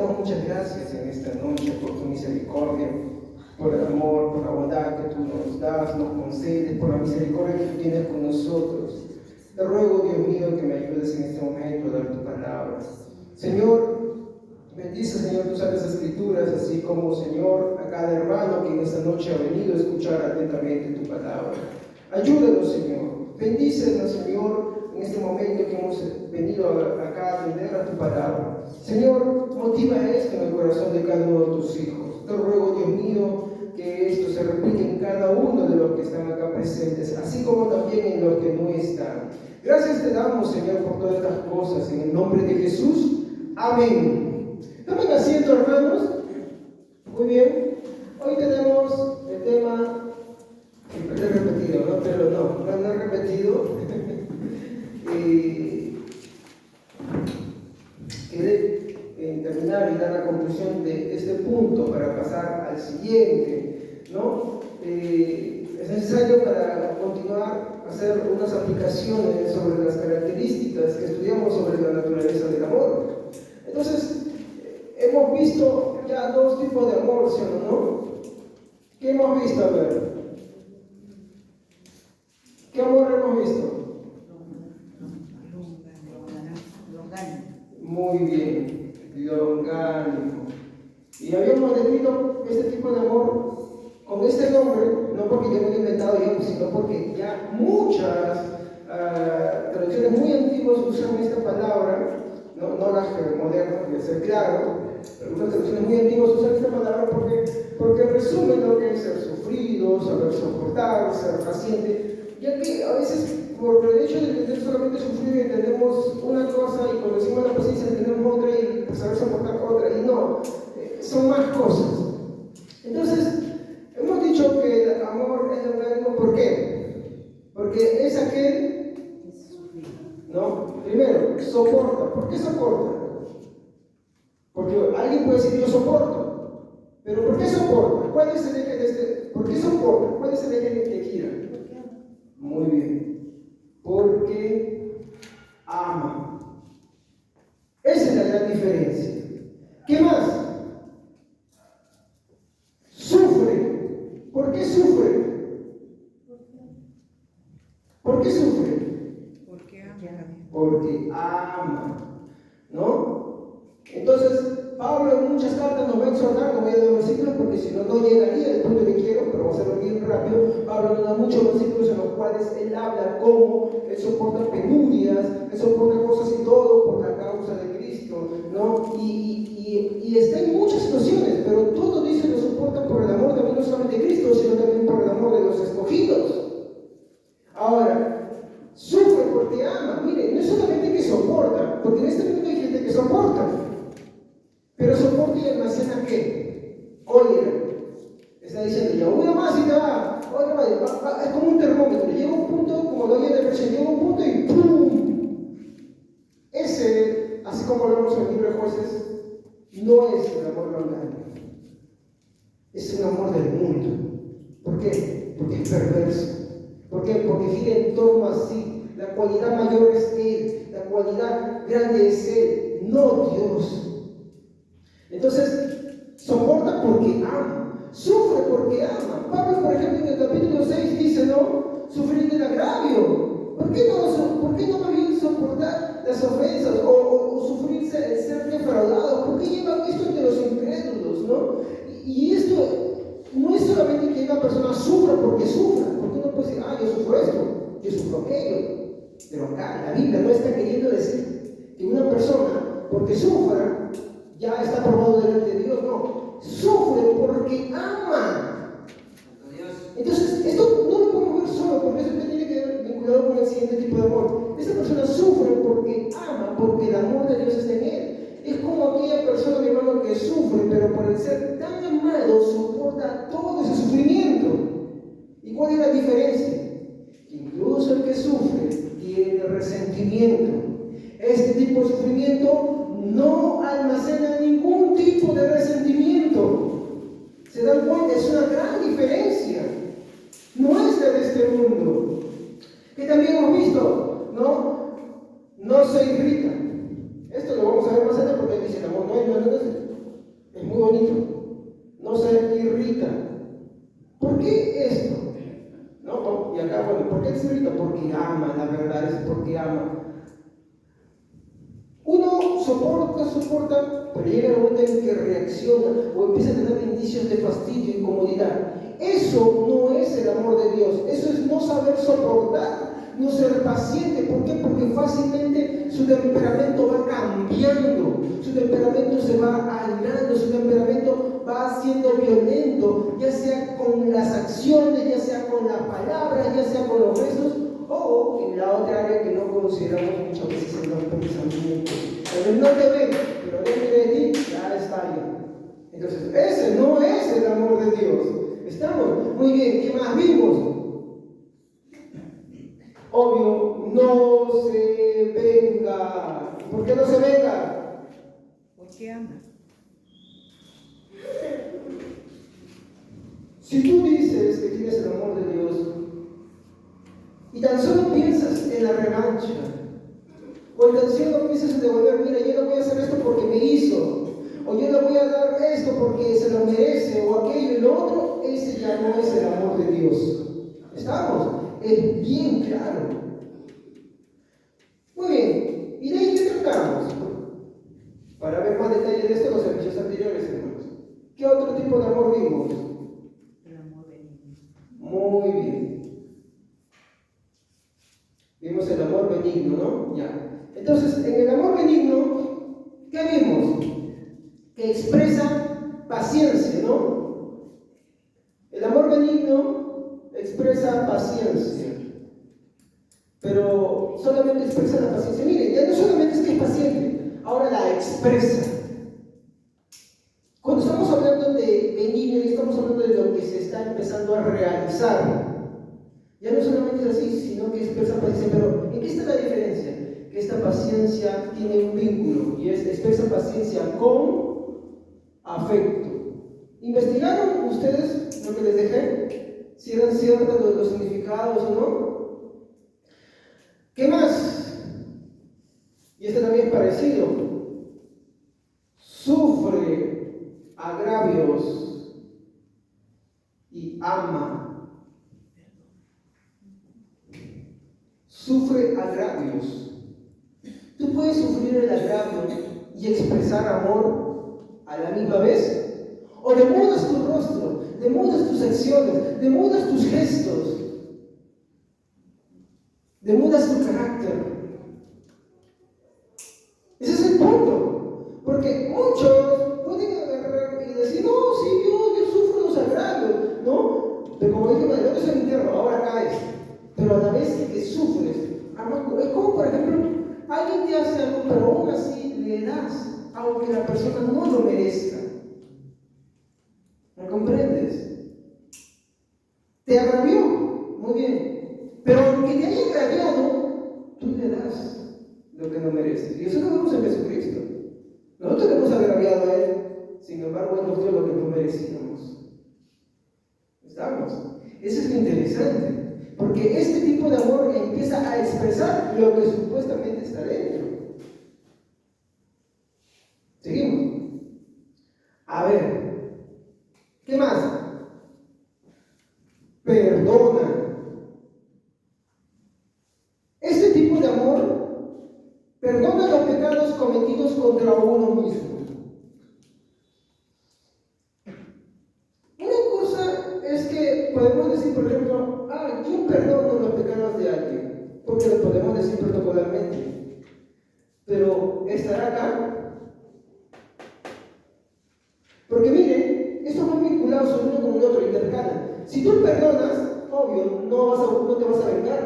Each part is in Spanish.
damos muchas gracias en esta noche por tu misericordia, por el amor, por la bondad que tú nos das, nos concedes, por la misericordia que tú tienes con nosotros. Te ruego, Dios mío, que me ayudes en este momento a dar tu palabra. Señor, bendice, Señor, tus santas escrituras, así como, Señor, a cada hermano que en esta noche ha venido a escuchar atentamente tu palabra. Ayúdanos, Señor. Bendícenos, Señor, en este momento que hemos venido acá a atender a tu palabra. Señor, motiva esto en el corazón de cada uno de tus hijos. Te ruego, Dios mío, que esto se replique en cada uno de los que están acá presentes, así como también en los que no están. Gracias te damos, Señor, por todas estas cosas, en el nombre de Jesús. Amén. Tomen asiento, hermanos. Muy bien. Hoy tenemos el tema, he repetido, ¿no? Pero no he repetido. Quedé terminar y dar la conclusión de este punto para pasar al siguiente, ¿no? Es necesario para continuar a hacer unas aplicaciones sobre las características que estudiamos sobre la naturaleza del amor. Entonces, hemos visto ya dos tipos de amor, ¿sí o no? ¿Qué hemos visto? A ver. ¿Qué amor hemos visto? Muy bien, longánimo. Y habíamos descrito este tipo de amor con este nombre, no porque yo me lo he inventado yo, sino porque ya muchas traducciones muy antiguas usan esta palabra, no las modernas, que ser claro, pero algunas traducciones muy antiguas usan esta palabra porque resumen lo que es ser sufrido, saber soportar, ser paciente, ya que a veces por el hecho de entender solamente sufrir entendemos una cosa y cuando decimos la paciencia entendemos otra y saber soportar otra, y no, son más cosas. Entonces, hemos dicho que el amor es longánimo, ¿por qué? Porque es aquel, ¿no? Primero, soporta. ¿Por qué soporta? Porque alguien puede decir yo soporto, pero ¿por qué soporta? ¿Cuál es el eje de este? ¿Por qué soporta? ¿Cuál es el eje que gira? Muy bien. Porque ama. Esa es la gran diferencia. ¿Qué más? Sufre. ¿Por qué sufre? ¿Por qué sufre? Porque ama. ¿No? Entonces, Pablo en muchas cartas nos va a exhortar, no voy a dar versículos porque si no, no llegaría al punto que quiero, pero vamos a hacerlo bien rápido. Pablo nos da muchos versículos en los cuales él habla cómo él soporta penurias, él soporta cosas y todo por la causa de Cristo, ¿no? Y está en muchas situaciones, pero todo dice lo soporta por el amor también no solamente de Cristo, sino también por el amor de los escogidos. Ahora, sufre porque ama. Mire, no es solamente que soporta, porque en este mundo hay gente que soporta, pero soporta y almacena ¿qué? Oye, está diciendo ya una más y te va, otra va, es como un termómetro, llega un punto, como lo oye de presión, llega un punto y ¡pum! Ese, así como lo vemos en el libro de Jueces, no es el amor longánimo, es un amor del mundo. ¿Por qué? Porque es perverso. ¿Por qué? Porque gira en torno a sí. La cualidad mayor es Él, la cualidad grande es Él, no Dios. Entonces, soporta porque ama, sufre porque ama. Pablo, por ejemplo, en el capítulo 6 dice, ¿no? Sufrir del agravio. ¿Por qué no más bien soportar las ofensas o sufrirse el ser defraudado? ¿Por qué llevan esto entre los incrédulos, no? Y esto no es solamente que una persona sufra, porque uno puede decir, yo sufro esto, yo sufro aquello. Pero acá la Biblia no está queriendo decir que una persona, porque sufra, ya está probado delante de Dios, no. Sufre porque ama. Entonces, esto no lo podemos ver solo, porque eso tiene que ver vinculado con el siguiente tipo de amor. Esta persona sufre porque ama, porque el amor de Dios está en él. Es como aquella persona, mi hermano, que sufre, pero por el ser tan amado, soporta todo ese sufrimiento. ¿Y cuál es la diferencia? Incluso el que sufre tiene resentimiento. Este tipo de sufrimiento no almacena ningún tipo de resentimiento. ¿Se dan cuenta? Es una gran diferencia. No es la de este mundo. Que también hemos visto, ¿no? No se irrita. Esto lo vamos a ver más adelante porque dice el amor no es. porque ama, la verdad es porque ama. Uno soporta, pero llega el momento en que reacciona o empieza a tener indicios de fastidio y incomodidad. Eso no es el amor de Dios, eso es no saber soportar, no ser paciente. ¿Por qué? Porque fácilmente su temperamento va cambiando, su temperamento se va aislando, su temperamento va siendo violento, ya sea con las acciones, ya sea con las palabras, ya sea con los gestos, o en la otra área que no consideramos muchas veces en los pensamientos. Entonces no te ven, pero dentro de ti ya está ahí. Entonces ese no es el amor de Dios. ¿Estamos? Muy bien, ¿qué más vimos? Obvio, no se venga. ¿Por qué no se venga? Porque ama. Si tú dices que tienes el amor de Dios y tan solo piensas en la revancha, o tan solo piensas en devolver, mira, yo no voy a hacer esto porque me hizo, o yo no voy a dar esto porque se lo merece, o aquello y lo otro, ese ya no es el amor de Dios. ¿Estamos? Es bien claro. Muy bien, ¿y de ahí qué tratamos? Para ver más detalles de esto, los servicios anteriores, hermanos. ¿Qué otro tipo de amor vimos? El amor benigno. Muy bien. Vimos el amor benigno, ¿no? Ya. Entonces, en el amor benigno, ¿qué vimos? Que expresa paciencia, ¿no? El amor benigno expresa paciencia. Pero solamente expresa la paciencia. Miren, ya no solamente es que es paciente, ahora la expresa. Cuando estamos hablando de benigno, y estamos hablando de lo que se está empezando a realizar. Ya no solamente es así, sino que expresa paciencia. Pero ¿en qué está la diferencia? Que esta paciencia tiene un vínculo y expresa paciencia con afecto. ¿Investigaron ustedes lo que les dejé? Si eran ciertos los significados o no. ¿Qué más? Y este también es parecido. Sufre agravios y ama. Sufre agravios. Tú puedes sufrir el agravio y expresar amor a la misma vez. O demudas tu rostro, demudas tus acciones, demudas tus gestos, demudas tu carácter. Ese es el punto. Porque muchos pueden agarrar y decir, no, sí, yo sufro los agravios, ¿no? Pero como dije, yo no soy interno, ahora caes. Pero a la vez que sufres, es como por ejemplo, alguien te hace algo, pero aún así le das, aunque la persona no lo merezca. ¿Me comprendes? Te agravió, muy bien. Pero aunque te haya agraviado, tú le das lo que no mereces. Y eso lo vemos en Jesucristo. Nosotros le hemos agraviado a Él, sin embargo, Él nos dio lo que no merecíamos. ¿Estamos? Eso es lo interesante, porque este tipo de amor empieza a expresar lo que supuestamente está dentro. Seguimos. A ver, ¿qué más? Perdona. Este tipo de amor perdona los pecados cometidos contra uno mismo. Una cosa es que podemos decir, por ejemplo, yo perdono los pecados de alguien, porque lo podemos decir protocolarmente. Pero ¿estará acá? Porque miren, estos van vinculados uno con el otro, intercalan. Si tú perdonas, obvio, no te vas a vengar.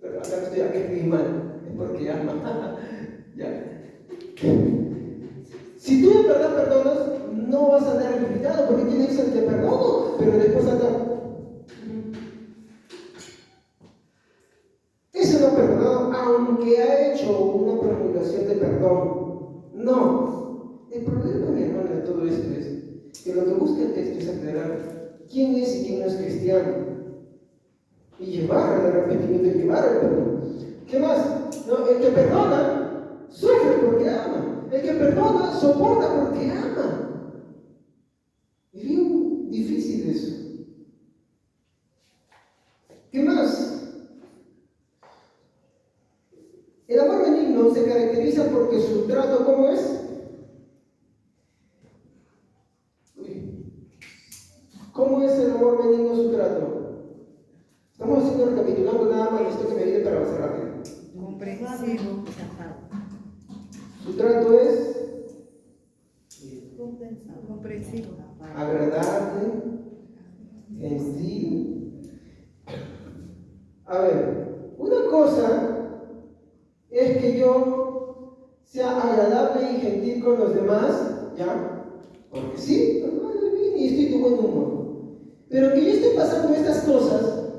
Pero acá no estoy aquí mal, es porque ama. Ya. Si tú de verdad perdonas, no vas a andar irritado porque tienes que decir te perdono, pero después anda. Ese no perdonado, aunque ha hecho una promulgación de perdón. No. El problema, mi hermano, de todo esto es que lo que busca el texto es aclarar quién es y quién no es cristiano. Y llevar al arrepentimiento y llevar al perdón. ¿Qué más? No, el que perdona sufre porque ama. El que perdona soporta porque ama. Es bien difícil eso. ¿Qué más? ¿Cómo es el amor benigno su trato? Estamos haciendo recapitulando nada más esto que me viene para avanzar rápido. Comprensivo. Su trato es Comprensivo. agradable, gentil. A ver, una cosa es que yo sea agradable y gentil con los demás, ¿ya? Porque sí, y estoy de buen humor. Pero que yo esté pasando estas cosas,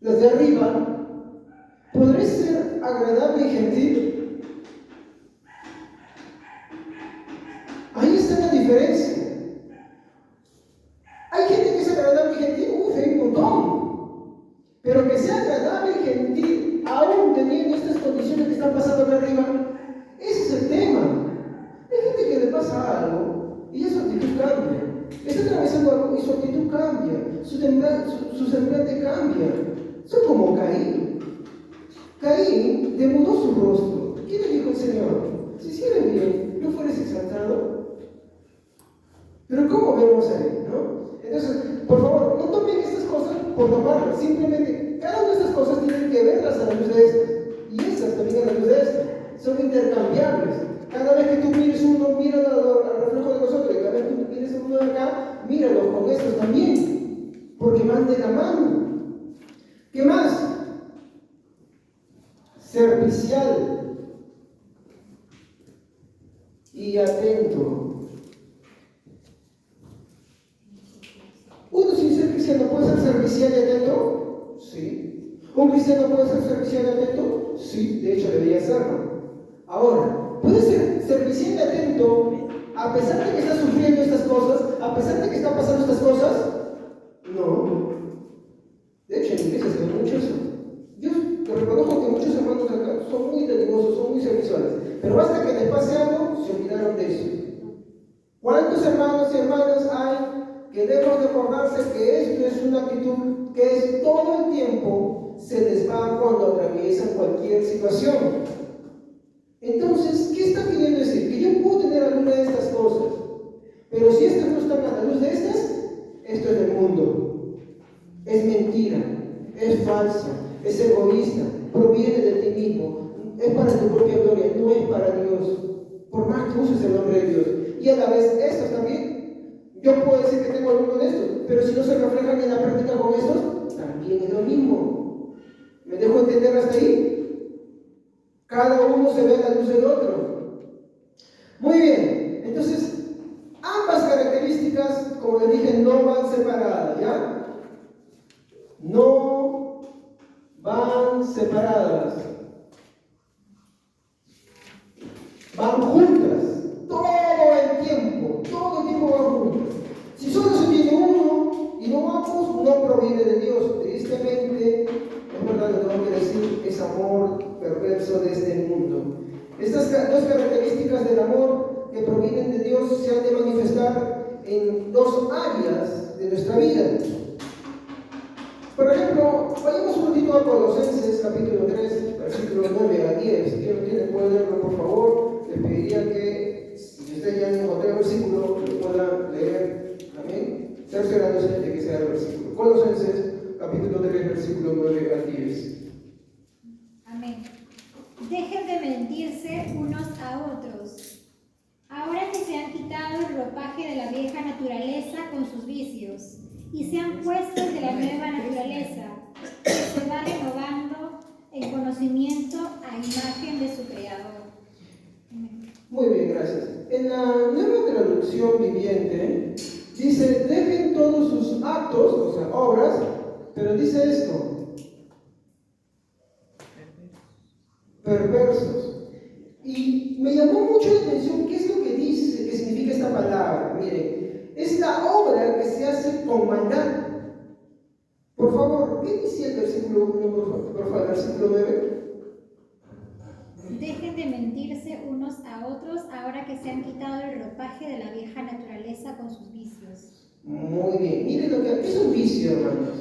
las de arriba, ¿podré ser agradable y gentil? Ahí está la diferencia. Hay gente que es agradable y gentil, hay un montón. Pero que sea agradable y gentil, aún teniendo estas condiciones que están pasando acá arriba, ese es el tema. Hay gente que le pasa algo y ya su actitud cambia. Está atravesando algo y su actitud cambia. Su semblante cambia. Son como Caín. Caín demudó su rostro. ¿Qué le dijo el Señor? Si hicieras bien, ¿no fueres exaltado? Pero ¿cómo vemos ahí, no? Entonces, por favor, no tomen estas cosas por tomarlas. Simplemente, cada una de estas cosas tienen que verlas a la luz de estas. Y estas también a la luz de estas. Son intercambiables. Cada vez que tú mires uno, míralo al reflejo de nosotros. Y cada vez que tú mires uno de acá, míralo con estos también. Porque van de la mano. ¿Qué más? Servicial y atento. ¿Uno sin ser cristiano puede ser servicial y atento? Sí. ¿Un cristiano puede ser servicial y atento? Sí, de hecho debería serlo. Ahora, ¿puede ser servicial y atento a pesar de que está sufriendo estas cosas? ¿A pesar de que están pasando estas cosas? No. De hecho, en la iglesia se ve mucho eso. Yo te reconozco que muchos hermanos acá son muy dadivosos, son muy serviciales. Pero basta que les pase algo, se olvidaron de eso. ¿Cuántos hermanos y hermanas hay que deben recordarse que esto es una actitud que es todo el tiempo se les va cuando atraviesan cualquier situación? Entonces, ¿qué está queriendo decir? Que yo puedo tener alguna de estas cosas, pero si estas no están a la luz de estas, esto es del mundo, es mentira, es falsa, es egoísta, proviene de ti mismo, es para tu propia gloria, no es para Dios, por más que uses el nombre de Dios. Y a la vez, estas también, yo puedo decir que tengo alguno de estos, pero si no se reflejan en la práctica con estos, también es lo mismo. ¿Me dejo entender hasta ahí? Cada uno se ve a la luz del otro. Muy bien, entonces, ambas características, como les dije, no van separadas, ¿ya? No van separadas. Van juntas, todo el tiempo van juntas. Si solo se tiene uno y no ambos, no proviene de Dios. Tristemente, es verdad, lo tengo que decir, es amor perverso de este mundo. Estas dos características del amor que provienen de Dios se han de manifestar en dos áreas de nuestra vida. Por ejemplo, vayamos un poquito a Colosenses, capítulo 3, versículos 9 a 10. Si no tiene, puede leerlo, por favor. Les pediría que, si usted ya encontró el versículo, lo pueda leer. Amén. Cerciorándose de que sea el versículo. Colosenses, capítulo 3, versículo 9 a 10. Amén. Dejen de mentirse unos a otros. Ahora que se han quitado el ropaje de la vieja naturaleza con sus vicios y se han puesto de la nueva naturaleza, que se va renovando en conocimiento a imagen de su Creador. Amén. Muy bien, gracias. En la nueva traducción viviente dice, dejen todos sus actos, o sea, obras, pero dice esto, perversos. Y me llamó mucho la atención qué es lo que dice, qué significa esta palabra. Miren, es la obra que se hace con maldad. Por favor, ¿qué dice el versículo 1, por favor, versículo 9? Dejen de mentirse unos a otros ahora que se han quitado el ropaje de la vieja naturaleza con sus vicios. Muy bien, miren lo que es un vicio, hermanos.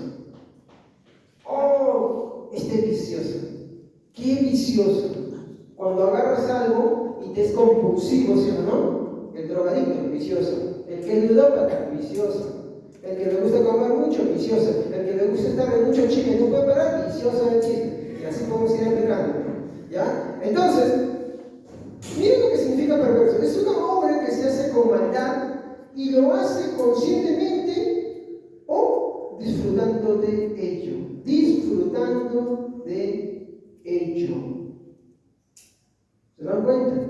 Oh, este vicioso. Qué vicioso. Cuando agarras algo y te es compulsivo, ¿sí o no? El drogadicto, vicioso. El que es ludópata, vicioso. El que le gusta comer mucho, viciosa. El que le gusta estar en mucho chisme, no puede parar, viciosa del chisme. Y así podemos ir explicando. ¿Ya? Entonces, miren lo que significa perverso. Es una obra que se hace con maldad y lo hace conscientemente o disfrutando de ello. Disfrutando de ello. ¿Se dan cuenta?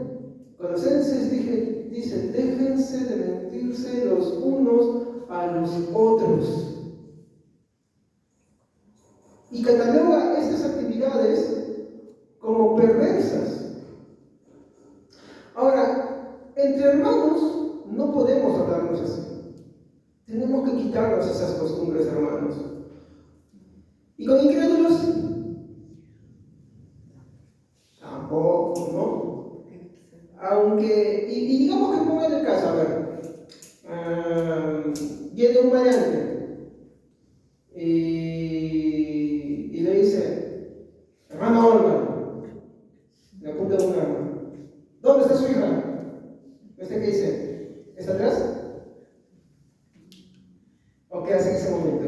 Colosenses dice, déjense de mentirse los unos a los otros. Y cataloga estas actividades como perversas. Ahora, entre hermanos no podemos hablarnos así. Tenemos que quitarnos esas costumbres, hermanos. ¿Y con incrédulos? Tampoco, ¿no? Aunque, y digamos que pongan el caso, a ver, viene un variante y le dice, hermana Olga, le apunta un arma, ¿dónde está su hija? ¿Este qué dice? ¿Está atrás? ¿O qué hace en ese momento?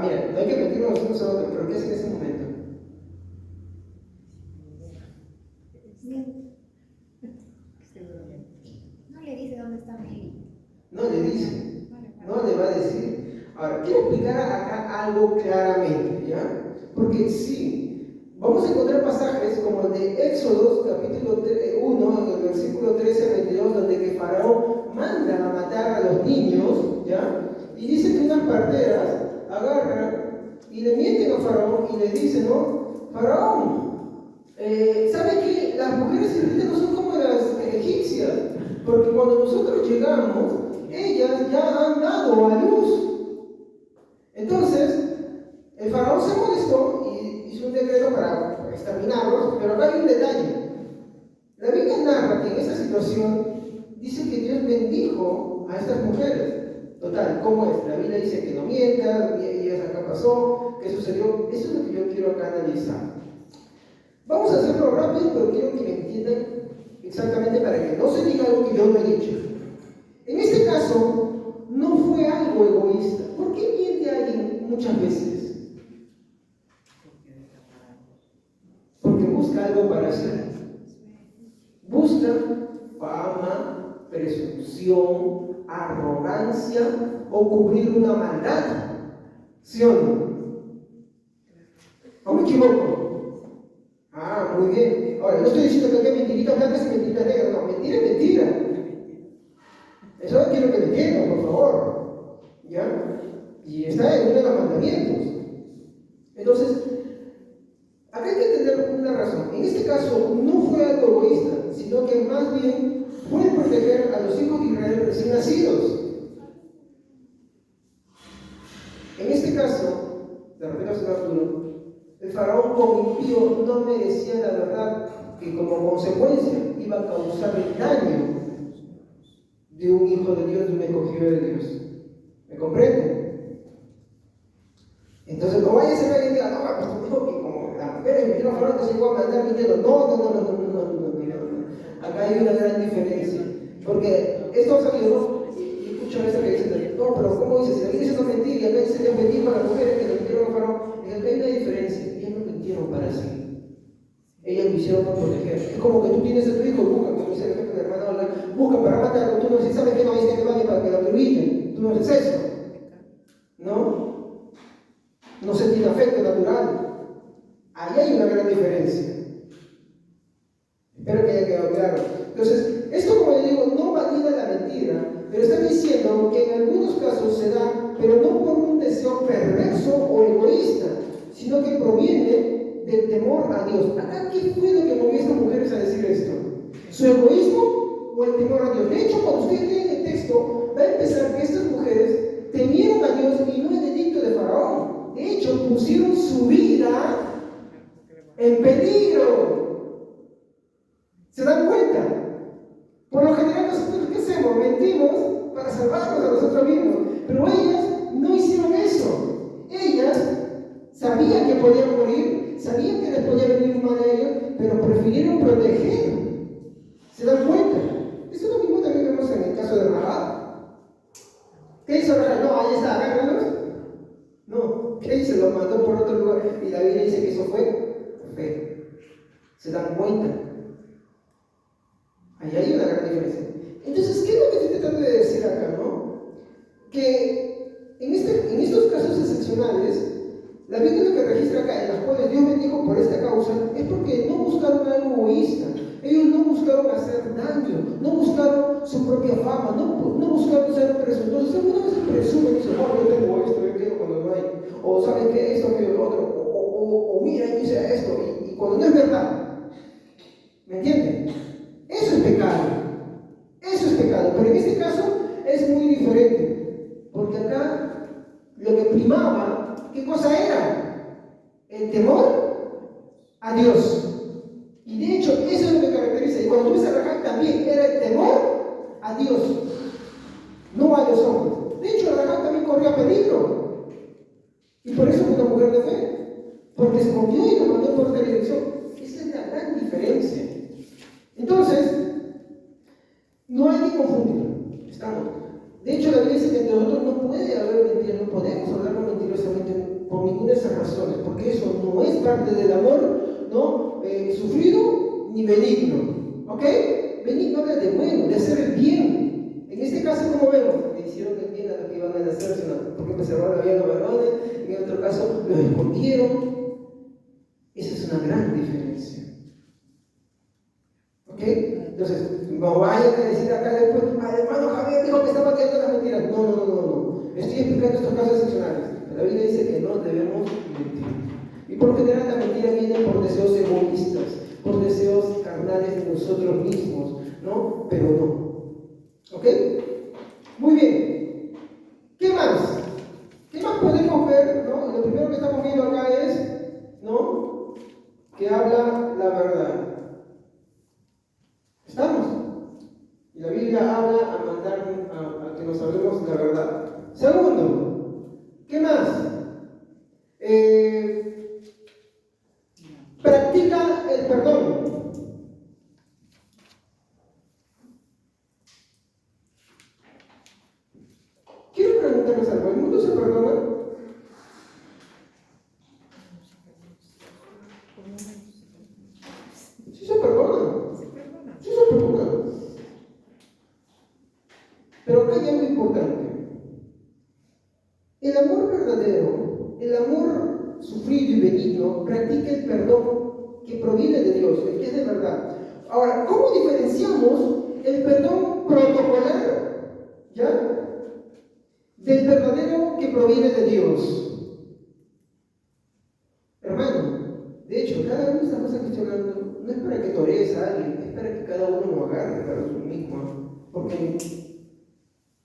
Mira, no hay que mentirnos unos a otros, pero ¿qué hace en ese momento? No le dice dónde está Meli. No le dice, no le va a decir. Ahora, quiero explicar acá algo claramente, ¿ya? Porque sí, vamos a encontrar pasajes como el de Éxodo, capítulo 1, en el versículo 13 al 22, donde que Faraón manda a matar a los niños, ¿ya? Y dice que unas parteras agarran y le mienten a Faraón y le dicen, ¿no? Faraón, ¿sabe qué? Las mujeres israelitas no son como las egipcias, porque cuando nosotros llegamos, ellas ya han dado a luz. Entonces, el faraón se molestó y hizo un decreto para exterminarlos, pero acá hay un detalle. La Biblia narra que en esa situación dice que Dios bendijo a estas mujeres. Total, ¿cómo es? La Biblia dice que no mientan, y acá pasó, ¿qué sucedió? Eso es lo que yo quiero acá analizar. Vamos a hacerlo rápido, pero quiero que me entiendan exactamente para que no se diga algo que yo no he dicho. En este caso, no fue algo egoísta. ¿Por qué miente alguien muchas veces? Porque busca algo para hacer. Busca fama, presunción, arrogancia o cubrir una maldad. ¿Sí o no? ¿O me equivoco? Muy bien. Ahora, no estoy diciendo que hay mentirita blanca y mentirita negra. No, mentira es mentira. Eso quiero que me entiendan, por favor. ¿Ya? Y está en uno de los mandamientos. Entonces, acá hay que tener una razón. En este caso, no fue algo egoísta, sino que más bien fue proteger a los hijos de Israel recién nacidos. En este caso, de repente se Arturo, el faraón como impío no merecía la verdad que como consecuencia iba a causar el daño de un hijo de Dios, de un escogido de Dios. ¿Me comprenden? Entonces no vaya a ser alguien que diga, no, pues tú que como las mujeres me quiero faraón, entonces igual a andar mintiendo. No. Acá hay una gran diferencia. Porque esto ha salido, y escucho a veces que dicen, no, pero ¿cómo dice? Si la Biblia dice no mentir y acá dice Dios mentir para las mujeres que lo mintieron a faraón, acá hay una diferencia. Ellas no mintieron para sí. Ellas lo hicieron para proteger. Es como que tú tienes a tu hijo, busca, como dice el ejemplo de hermano Olga, busca para matarlo, tú no dices, ¿sabes qué? No viste que vaya para que lo atribuyen. Tú no haces eso. ¿No? No se tiene afecto natural. Ahí hay una gran diferencia. Espero que haya quedado claro. Entonces, esto, como le digo, no valida la mentira, pero está diciendo que en algunos casos se da, pero no por un deseo perverso o egoísta, sino que proviene del temor a Dios. Acá, ¿qué fue lo que movió a estas mujeres a decir esto? ¿Su egoísmo o el temor a Dios? De hecho, cuando ustedes leen el texto, va a empezar que estas mujeres temieron a Dios y no el edicto de Faraón. De hecho, pusieron su vida en peligro. ¿Se dan cuenta? Por lo general, nosotros, ¿qué hacemos? Mentimos para salvarnos a nosotros mismos. Pero ellas no hicieron eso. Ellas sabían que podían morir, sabían que les podía venir un mal a ellos, pero prefirieron proteger. ¿Se dan cuenta? Eso es lo mismo también vemos en el lo mandó por otro lugar. Y la Biblia dice que eso fue fe. ¿Se dan cuenta? Ahí hay una gran diferencia. Entonces, ¿qué es lo que estoy tratando de decir acá, no? Que en estos casos excepcionales, la Biblia lo que registra acá, en las cuales Dios bendijo por esta causa, es porque no buscaron algo egoísta. Ellos no buscaron hacer daño, no buscaron su propia fama, no buscaron ser presuntuosos. Algunas veces presumen y dicen, oh, yo tengo esto, yo quiero cuando no hay. O saben que esto, que lo otro. O mira, yo hice esto. Y cuando no es verdad. ¿Me entienden? Eso es pecado. Eso es pecado. Pero en este caso es muy diferente. Porque acá lo que primaba, ¿qué cosa era? El temor a Dios. Y de hecho, eso es lo que caracteriza. Y cuando tú ves a Rahab también, era el temor a Dios, no a los hombres. De hecho, Rahab también corría peligro. Y por eso fue una mujer de fe. Porque se confió y la mandó por otra dirección. Esa es la gran diferencia. Entonces, no hay que confundir. Estamos. De hecho, la Biblia dice que entre nosotros no puede haber mentiras, no podemos hablar mentirosamente por ninguna de esas razones, porque eso no es parte del amor, ¿no? Sufrido ni benigno. ¿Ok? Benigno habla de bueno, de hacer el bien. En este caso, ¿cómo vemos? Le hicieron el bien a los que iban a nacer, porque preservaron la vida de los varones. En otro caso, los escondieron. Esa es una gran diferencia. ¿Ok? Entonces, no vayan a decir acá después, hermano Javier dijo que estaba tirando las mentiras. No. Estoy explicando estos casos excepcionales. La Biblia dice que no debemos mentir. Y por lo general la mentira viene por deseos egoístas, por deseos carnales de nosotros mismos, ¿no? Pero no. ¿Ok? Muy bien. ¿Qué más? ¿Qué más podemos ver? ¿No? Lo primero que estamos viendo acá es, ¿no? Que habla la verdad. ¿Estamos? Y la Biblia habla a mandar a que nos hablemos la verdad. Segundo, ¿qué más? Practica el perdón. Quiero preguntarles algo. ¿El mundo se perdona? Sí se perdona. Sí se perdona. Pero acá hay algo importante. El amor verdadero, el amor sufrido y benigno, practica el perdón que proviene de Dios, el que es de verdad. Ahora, ¿cómo diferenciamos el perdón protocolar, ya, del verdadero que proviene de Dios? Hermano, de hecho, cada una de estas cosas que estoy hablando no es para que torees a alguien, es para que cada uno lo agarre para su mismo. Porque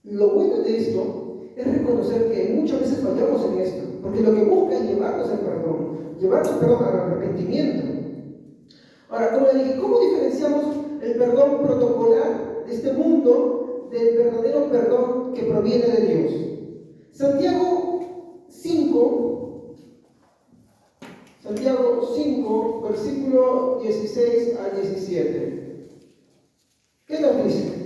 lo bueno de esto es reconocer que muchas veces fallamos en esto, porque lo que busca es llevarnos al perdón, al arrepentimiento. Ahora, como le dije, ¿cómo diferenciamos el perdón protocolar de este mundo del verdadero perdón que proviene de Dios? Santiago 5, versículo 16 al 17. ¿Qué nos dice?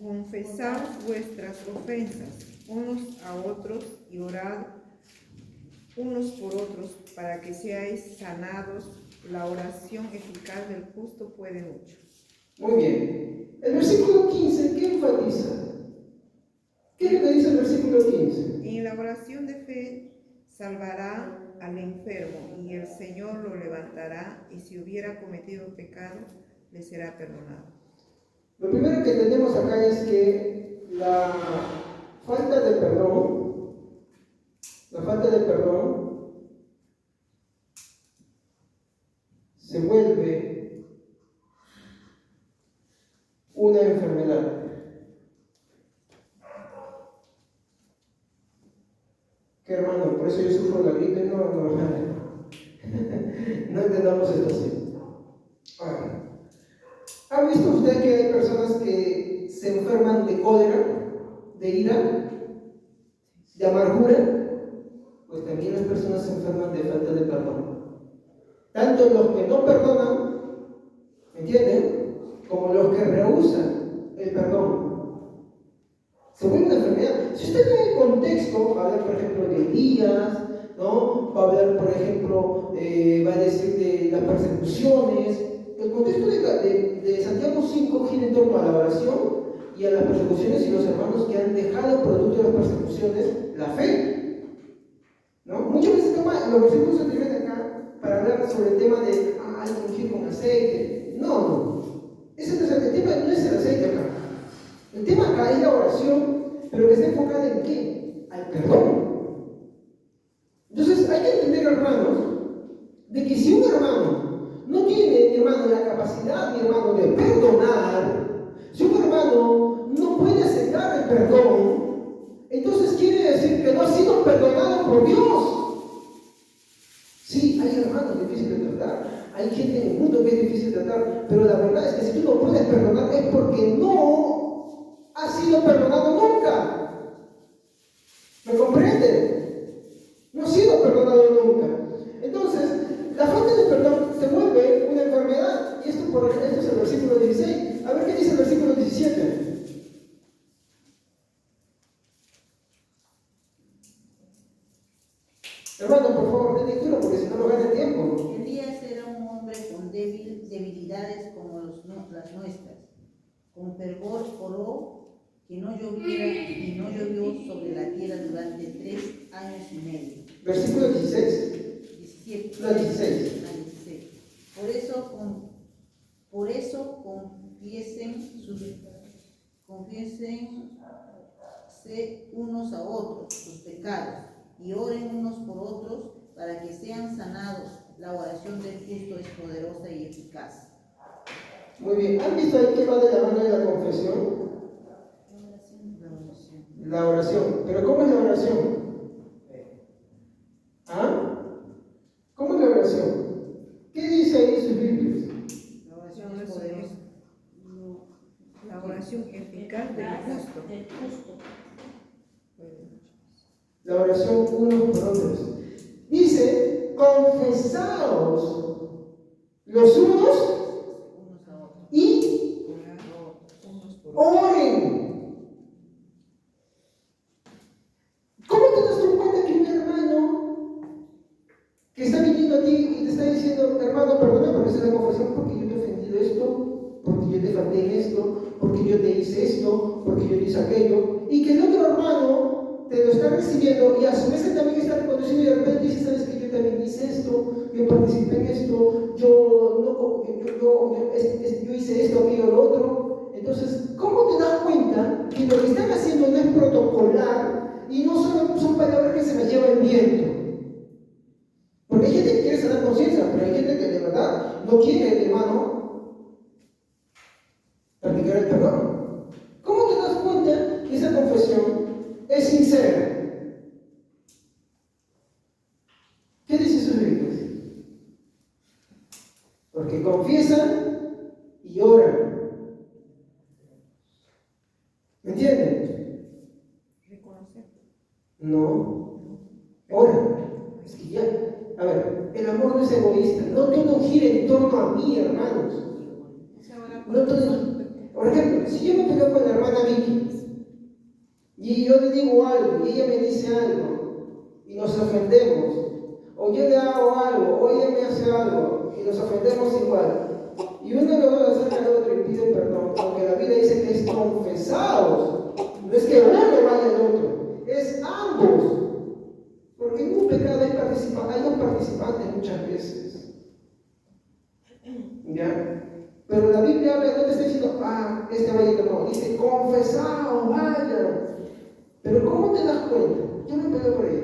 Confesad vuestras ofensas unos a otros y orad unos por otros para que seáis sanados. La oración eficaz del justo puede mucho. Muy bien. El versículo 15, ¿qué enfatiza? ¿Qué es lo que dice el versículo 15? En la oración de fe salvará al enfermo y el Señor lo levantará, y si hubiera cometido pecado, le será perdonado. Lo primero que tenemos acá es que la falta de perdón se vuelve una enfermedad. ¿Qué, hermano? Por eso yo sufro la gripe. No entendamos esto así. ¿Ha visto usted que hay personas que se enferman de cólera, de ira, de amargura? Pues también las personas se enferman de falta de perdón. Tanto los que no perdonan, ¿entienden? Como los que rehúsan contexto va a hablar, por ejemplo, de Elías, ¿no? Va a hablar, por ejemplo, va a decir de las persecuciones. El contexto de Santiago 5 gira en torno a la oración y a las persecuciones y los hermanos que han dejado producto de las persecuciones la fe, ¿no? Muchas veces toma los versículos anteriores de acá para hablar sobre el tema de hay que ungir con aceite. No. Ese no es el tema, no es el aceite acá. El tema acá es la oración, pero que está enfocada en qué? Al perdón. Entonces hay que entender, hermanos, de que si un hermano no tiene, mi hermano, la capacidad, mi hermano, de perdonar, si un hermano no puede aceptar el perdón, entonces quiere decir que no ha sido perdonado por Dios. Sí, hay hermanos difíciles de tratar, hay gente en el mundo que es difícil de tratar, pero la verdad es que si tú no puedes perdonar es porque no has sido perdonado nunca. ¿Me comprende? No has sido perdonado nunca. Entonces, la falta de perdón se vuelve una enfermedad. Y esto es el versículo 16. A ver qué dice el versículo 17. Hermano, por favor, den lectura porque si no nos gana el tiempo. Elías era un hombre con debilidades como las nuestras. Con fervor oró que no lloviera y no llovió sobre la tierra durante 3 años y medio. Versículo 16. 17. No, 16. 16. Por eso confiésense unos a otros sus pecados y oren unos por otros para que sean sanados. La oración del justo es poderosa y eficaz. Muy bien. ¿Han visto ahí que va de la mano de la confesión? La oración. ¿Pero cómo es la oración? ¿Ah? ¿Cómo es la oración? ¿Qué dice ahí en sus Biblias? La oración es poderosa. La oración eficaz del justo. La oración unos por otros. Dice, confesaos los unos a otros. y oren. ¿Cómo te das tú cuenta que un hermano que está viniendo a ti y te está diciendo, hermano, perdona por hacer la confesión porque yo te he ofendido esto, porque yo te falté en esto, porque yo te hice esto, porque yo te hice aquello, y que el otro hermano te lo está recibiendo y a su vez él también está reconociendo y de repente dice, sabes que yo también hice esto, yo participé en esto, yo hice esto, aquello, lo otro? Entonces, ¿cómo te das cuenta que lo que están haciendo no es protocolar y no son palabras que se las lleva el viento? Porque hay gente que quiere sanar conciencia, pero hay gente que de verdad no quiere, hermano, practicar el perdón. ¿Cómo te das cuenta que esa confesión es sincera? ¿Qué dice sus Biblias? Porque confiesan y oran. ¿Me entienden? Reconocer. No. Oran. Es que ya, a ver, el amor no es egoísta. No todo gira en torno a mí, hermanos. No todo. Por ejemplo, si yo me peleo con la hermana Vicky y yo le digo algo y ella me dice algo y nos ofendemos, o yo le hago algo o ella me hace algo y nos ofendemos igual, y uno de los dos acerca al otro y pide perdón, porque la Biblia dice que es confesados, no es que uno vaya al otro, es ambos, porque en un pecado hay dos participantes muchas veces, ¿ya? Pero la Biblia habla, no te está diciendo, este vaya, no, dice confesaos, vaya. Pero ¿cómo te das cuenta? Yo me peleo por ello.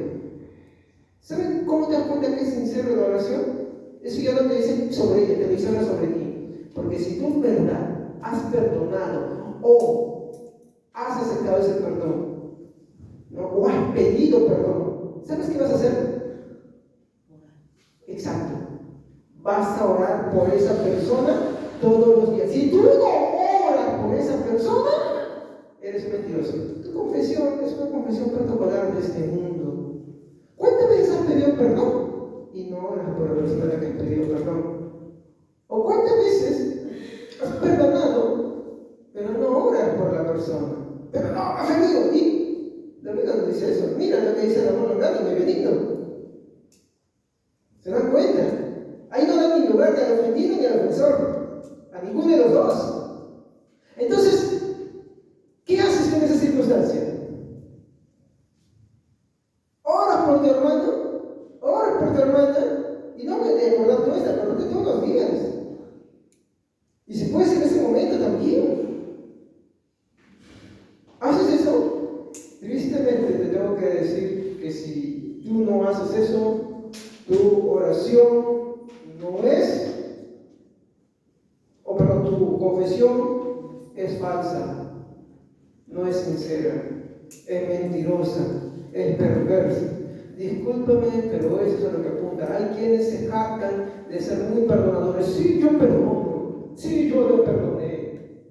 ¿Saben cómo te das cuenta que es sincero la oración? Eso ya no te dice sobre ella, te lo dice ahora sobre ti. Porque si tú en verdad has perdonado o has aceptado ese perdón, ¿no? O has pedido perdón, ¿sabes qué vas a hacer? Exacto. Vas a orar por esa persona todos los días. Si tú no oras por esa persona, eres mentiroso. Tu confesión es una confesión protocolar de este mundo. ¿Cuántas veces has pedido perdón y no oras por la persona a la que has pedido perdón? ¿O cuántas veces has perdonado pero no oras por la persona? Pero no, has venido y La Biblia no dice eso. Mira lo que dice el amor orgánico y benigno. ¿Se dan cuenta? Ahí no da ni lugar ni al ofendido ni al ofensor. A ninguno de los dos. Entonces, ¿qué haces con esa circunstancia? Oras por tu hermano, oras por tu hermana, y no me de acordar tú esta, pero todos los días. Y si puedes en ese momento también. ¿Haces eso? Tristemente te tengo que decir que si tú no haces eso, tu oración no es, o perdón, tu confesión es falsa, no es sincera, es mentirosa, es perversa. Discúlpame, pero eso es a lo que apunta. Hay quienes se jactan de ser muy perdonadores. Sí, yo perdono. Sí, yo lo perdoné.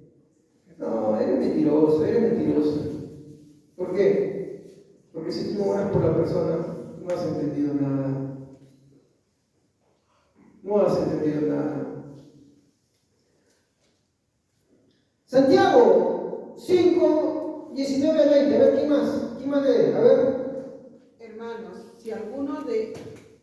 No, eres mentiroso, eres mentiroso. ¿Por qué? Porque si tú no oras por la persona, no has entendido nada. No has entendido nada. Santiago 5, 19 a 20. A ver, ¿quién más? ¿Quién más lee? A ver. Hermanos, si alguno de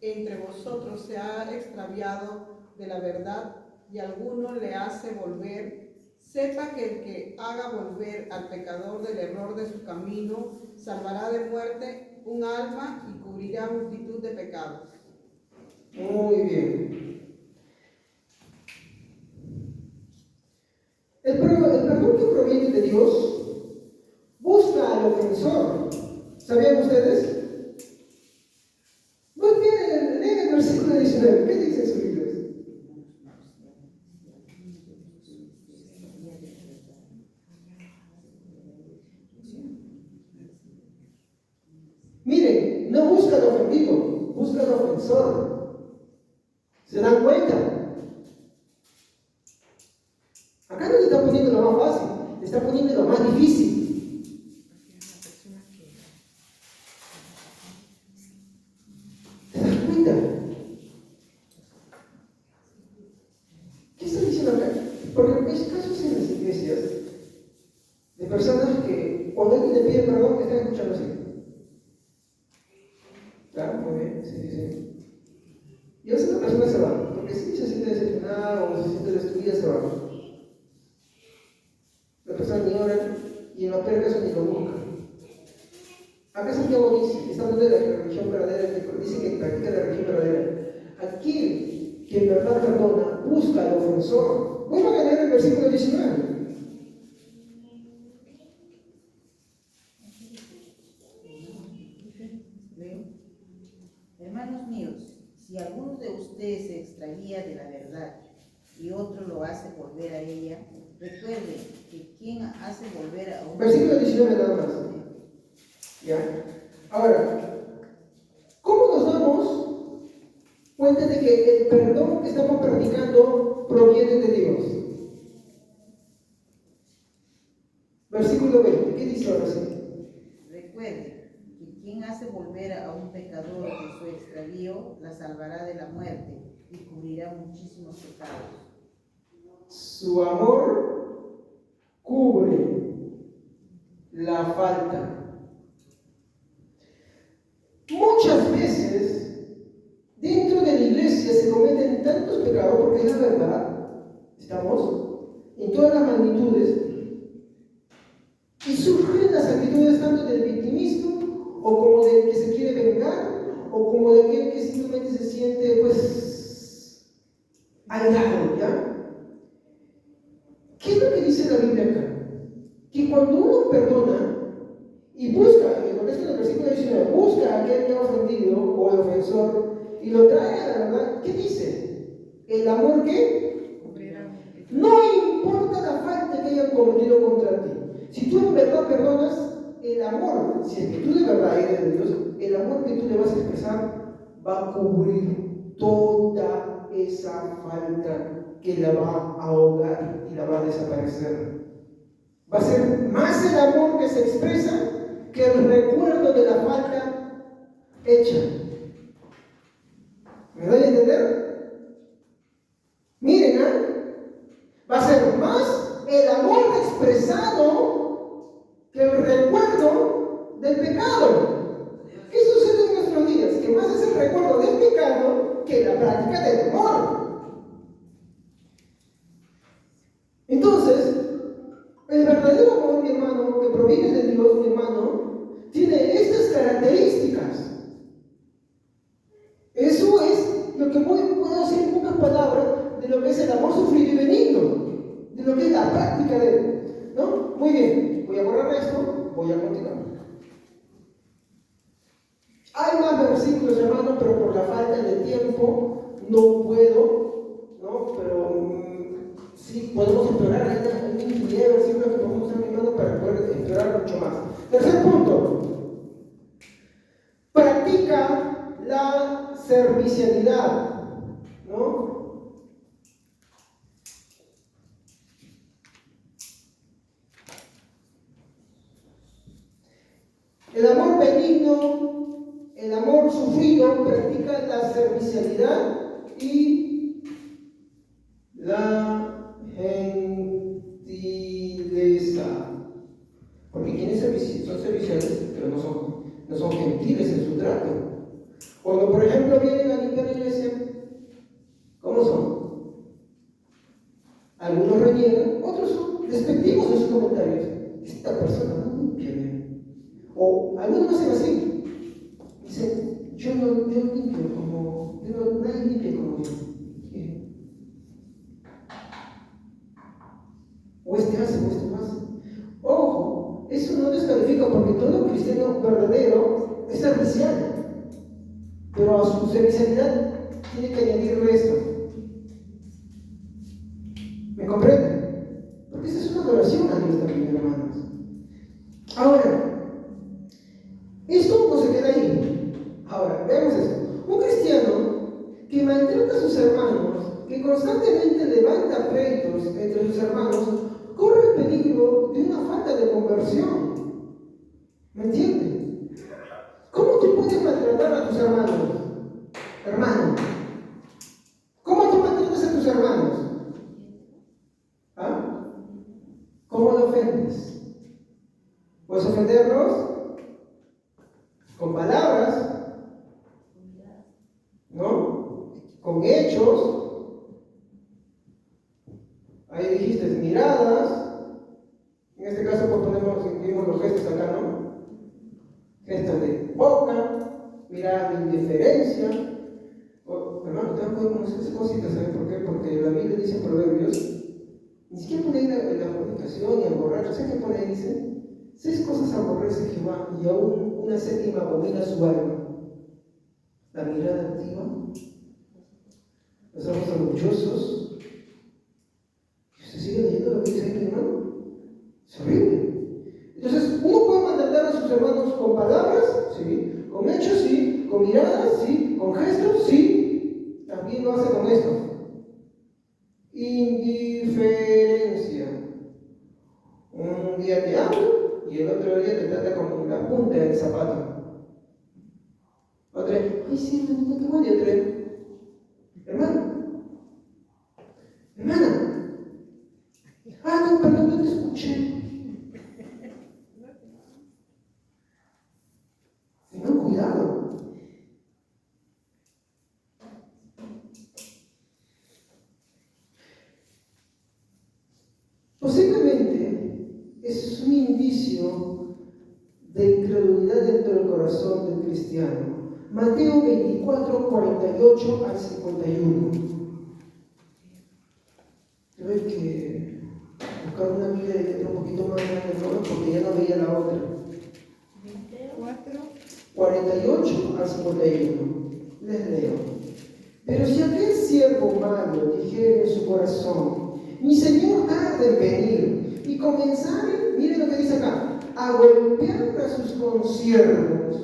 entre vosotros se ha extraviado de la verdad y alguno le hace volver, sepa que el que haga volver al pecador del error de su camino salvará de muerte un alma y cubrirá multitud de pecados. Muy bien. El perdón que proviene de Dios busca al ofensor. ¿Sabían ustedes? Muy bien, leen el versículo 19. ¿Qué dice en su Biblia? Miren, no busca al ofendido, busca al ofensor. ¿Se dan cuenta? Acá no te está poniendo lo más fácil, te está poniendo lo más difícil. ¿Te das cuenta? ¿Qué está diciendo acá? Porque hay casos en las iglesias de personas que cuando alguien le pide perdón están escuchando así. Claro, muy bien, sí. Y a veces la persona se va, porque si se siente decepcionada o se siente destruida, se va. La persona ni ora y en la peor caso ni lo busca. Acá Santiago dice, está hablando de la religión verdadera, que dice que practica la religión verdadera. Aquel que en verdad perdona, busca al ofensor. Vuelvan a leer el versículo 19. Hermanos míos, si alguno de ustedes se extravía de la verdad y otro lo hace volver a ella, recuerden que quien hace volver a un... Versículo 19 nada más. ¿Ya? Ahora, ¿cómo nos damos cuenta de que el perdón que estamos practicando proviene de Dios? Versículo 20, ¿qué dice ahora sí? Recuerden que quien hace volver a un pecador de su extravío, la salvará de la muerte y cubrirá muchísimos pecados. Su amor cubre la falta. Muchas veces dentro de la iglesia se cometen tantos pecados, porque es la verdad, estamos en todas las magnitudes, y surgen las actitudes tanto del victimismo, o como del que se quiere vengar, o como de aquel que simplemente se siente, pues, airado, ¿ya? ¿Qué es lo que dice la Biblia acá? Que cuando uno perdona y busca, y con esto en el versículo 19, busca a aquel que ha ofendido o el ofensor y lo trae a la verdad, ¿qué dice? ¿El amor qué? No importa la falta que hayan cometido contra ti. Si tú en verdad perdonas, el amor, si es que tú de verdad eres de Dios, el amor que tú le vas a expresar va a cubrir toda esa falta que la va a ahogar y la va a desaparecer. Va a ser más el amor que se expresa que el recuerdo de la falta hecha. ¿Me doy a entender? Miren, va a ser más el amor expresado que el recuerdo del pecado. ¿Qué sucede en nuestros días? Que más es el recuerdo del pecado que la práctica del amor. Entonces, el verdadero amor, mi hermano, que proviene de Dios, mi hermano, tiene estas características. Eso es lo que puedo decir en pocas palabras de lo que es el amor sufrido y benigno, de lo que es la práctica de él, ¿no? Muy bien, voy a borrar esto, voy a continuar. Hay más versículos, hermano, pero por la falta de tiempo no puedo, ¿no? Pero sí podemos explorar en un video, siempre que podemos estar animando para poder explorar mucho más. Tercer punto. Practica la servicialidad, ¿no? El amor benigno, el amor sufrido, practica la servicialidad y la gentileza. Porque quienes son serviciales, pero no son gentiles en su trato. Cuando, por ejemplo, vienen a limpiar la iglesia, ¿cómo son? Algunos reniegan, otros son despectivos en sus comentarios. Esta persona no limpia bien. O algunos hacen así. Dicen, yo limpio como, nadie limpia como yo. O este hace, o este no hace. Ojo, eso no descalifica porque todo cristiano verdadero es servicial. Pero a su servicialidad tiene que añadirle esto. ¿Me comprenden? Porque esa es una adoración a Dios también, hermanos. Ahora, esto no se queda ahí. Ahora, veamos esto. Un cristiano que maltrata a sus hermanos, que constantemente levanta pleitos entre sus hermanos, corre el peligro de una falta de conversión. ¿Me entienden? ¿Cómo tú puedes maltratar a tus hermanos? Hermano, ¿cómo tú maltratas a tus hermanos? ¿Ah? ¿Cómo lo ofendes? ¿Puedes ofenderlos? Con palabras, ¿no? Con hechos. Ahí dijiste miradas. En este caso pues incluimos los gestos acá, ¿no? Gestos de boca, miradas de indiferencia. Hermano, ustedes pueden hacer esas cositas, ¿saben por qué? Porque la Biblia dice en Proverbios, ni siquiera pone ahí la fornicación y el borracho. ¿Sabes qué pone ahí? Dice, 6 cosas aborrece Jehová y aún una 7ª abomina su alma. La mirada altiva, los ojos orgullosos. ¿Se sigue leyendo lo que dice ahí, hermano? Es horrible. Entonces, uno puede maltratar a sus hermanos con palabras, sí, con hechos, sí, con miradas, sí, con gestos, sí. También lo hace con esto. Indiferencia. Un día te hablo y el otro día te trata como la punta del zapato. Otra, ay sí, hermanita, qué bueno. Y otra, hermano, hermana, no, perdón, no te escuché. Tengan cuidado. Posiblemente es un indicio de incredulidad dentro del corazón del cristiano. Mateo 24, 48 al 51. Creo que buscar una Biblia de letra un poquito más grande, ¿no? Porque ya no veía la otra. 48 al 51. Les leo. Pero si aquel siervo malo dijere en su corazón, mi Señor ha de venir, y comenzar, miren lo que dice acá, a golpear a sus consiervos,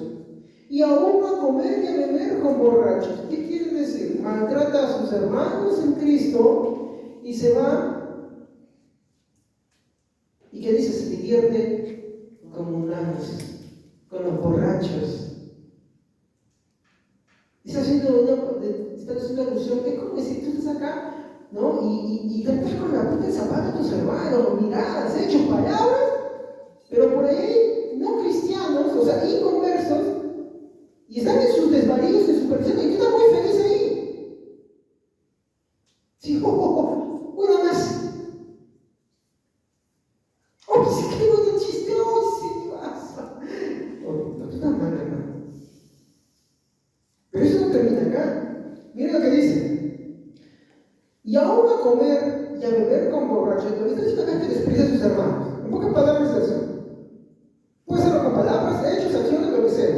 y aún a comer y a beber con borrachos. ¿Qué quiere decir? Maltrata a sus hermanos en Cristo, y se va, ¿y qué dice? Se divierte con mundanos, con los borrachos. Está haciendo alusión, es como si tú estás acá, ¿no? Y tratas con la punta del zapato a tus hermanos, miradas, hechos, palabras, pero por ahí no cristianos, o sea, inconversos, y están en sus desvaríos, en su perdición, y tú estás muy feliz ahí. Sí, una más. Oh, sí, qué buen chiste, oh, sí, pasa. Oh, no, tú estás mal, hermano. Pero eso no termina acá. Miren lo que dice. Y aún a comer y a beber con borrachos, lo que está diciendo acá es que desprecia a sus hermanos. En pocas palabras es eso. Puede ser con palabras, hechos, acciones, lo que sea.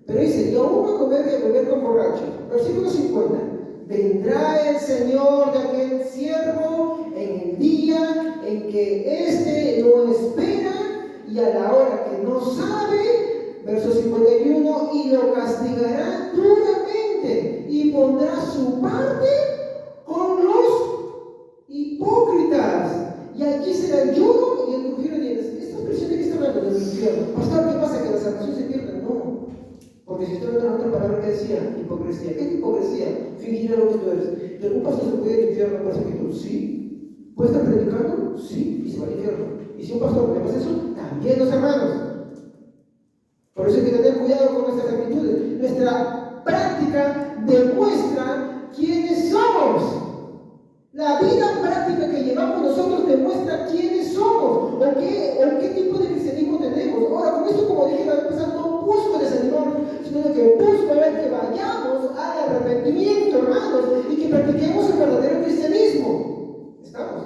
Pero dice, y aún a comer y a beber con borrachos. Versículo 50. Vendrá el Señor de aquel siervo en el día en que éste no espera y a la hora que no sabe. Verso 51. Y lo castigará duramente y pondrá su parte con los hipócritas. Y aquí será el lloro y el crujir de dientes. Esta expresión de que está hablando del infierno. Pastor, ¿qué pasa? ¿Que la salvación se pierde? No. Porque si usted no tiene otra palabra que decía, hipocresía. ¿Qué es hipocresía? Fingir a lo que tú eres. ¿De algún pastor se puede ir al infierno por perseguido? Sí. ¿Puede estar predicando? Sí. Y se va al infierno. Y si un pastor le pasa eso, también los hermanos. Por eso hay que tener cuidado con nuestras actitudes. Nuestra práctica demuestra quiénes somos. La vida práctica que llevamos nosotros demuestra quiénes somos o qué tipo de cristianismo tenemos. Ahora, con esto, como dije la vez pasada, no busco desanimarnos, sino que busco ver que vayamos al arrepentimiento, hermanos, y que practiquemos el verdadero cristianismo. ¿Estamos?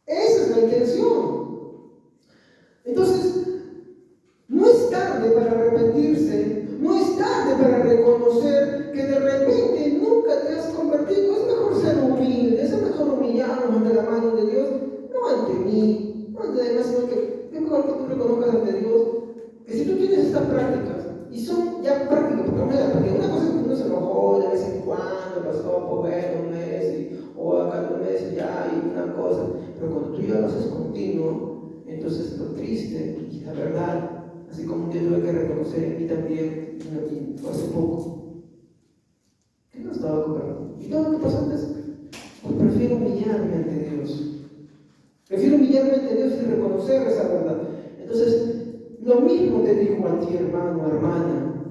Esa es la intención. Entonces, no es tarde para arrepentirse, no es tarde para reconocer que de repente nunca te has convertido. Es mejor ser humilde, es mejor humillarnos ante la mano de Dios, no ante mí, no ante demás, sino que es mejor que tú reconozcas ante Dios que si tú tienes estas prácticas, y son ya prácticas, porque una cosa es que uno se enojó de vez en cuando, pasó por bueno, un mes, o acá 2 meses ya, y una cosa, pero cuando tú ya lo haces continuo, entonces lo triste y la verdad. Así como yo tuve que reconocer en mí también, hace poco, que no estaba cobrando. ¿Y todo lo que pasó antes? Pues prefiero humillarme ante Dios. Prefiero humillarme ante Dios y reconocer esa verdad. Entonces, lo mismo te digo a ti, hermano, hermana.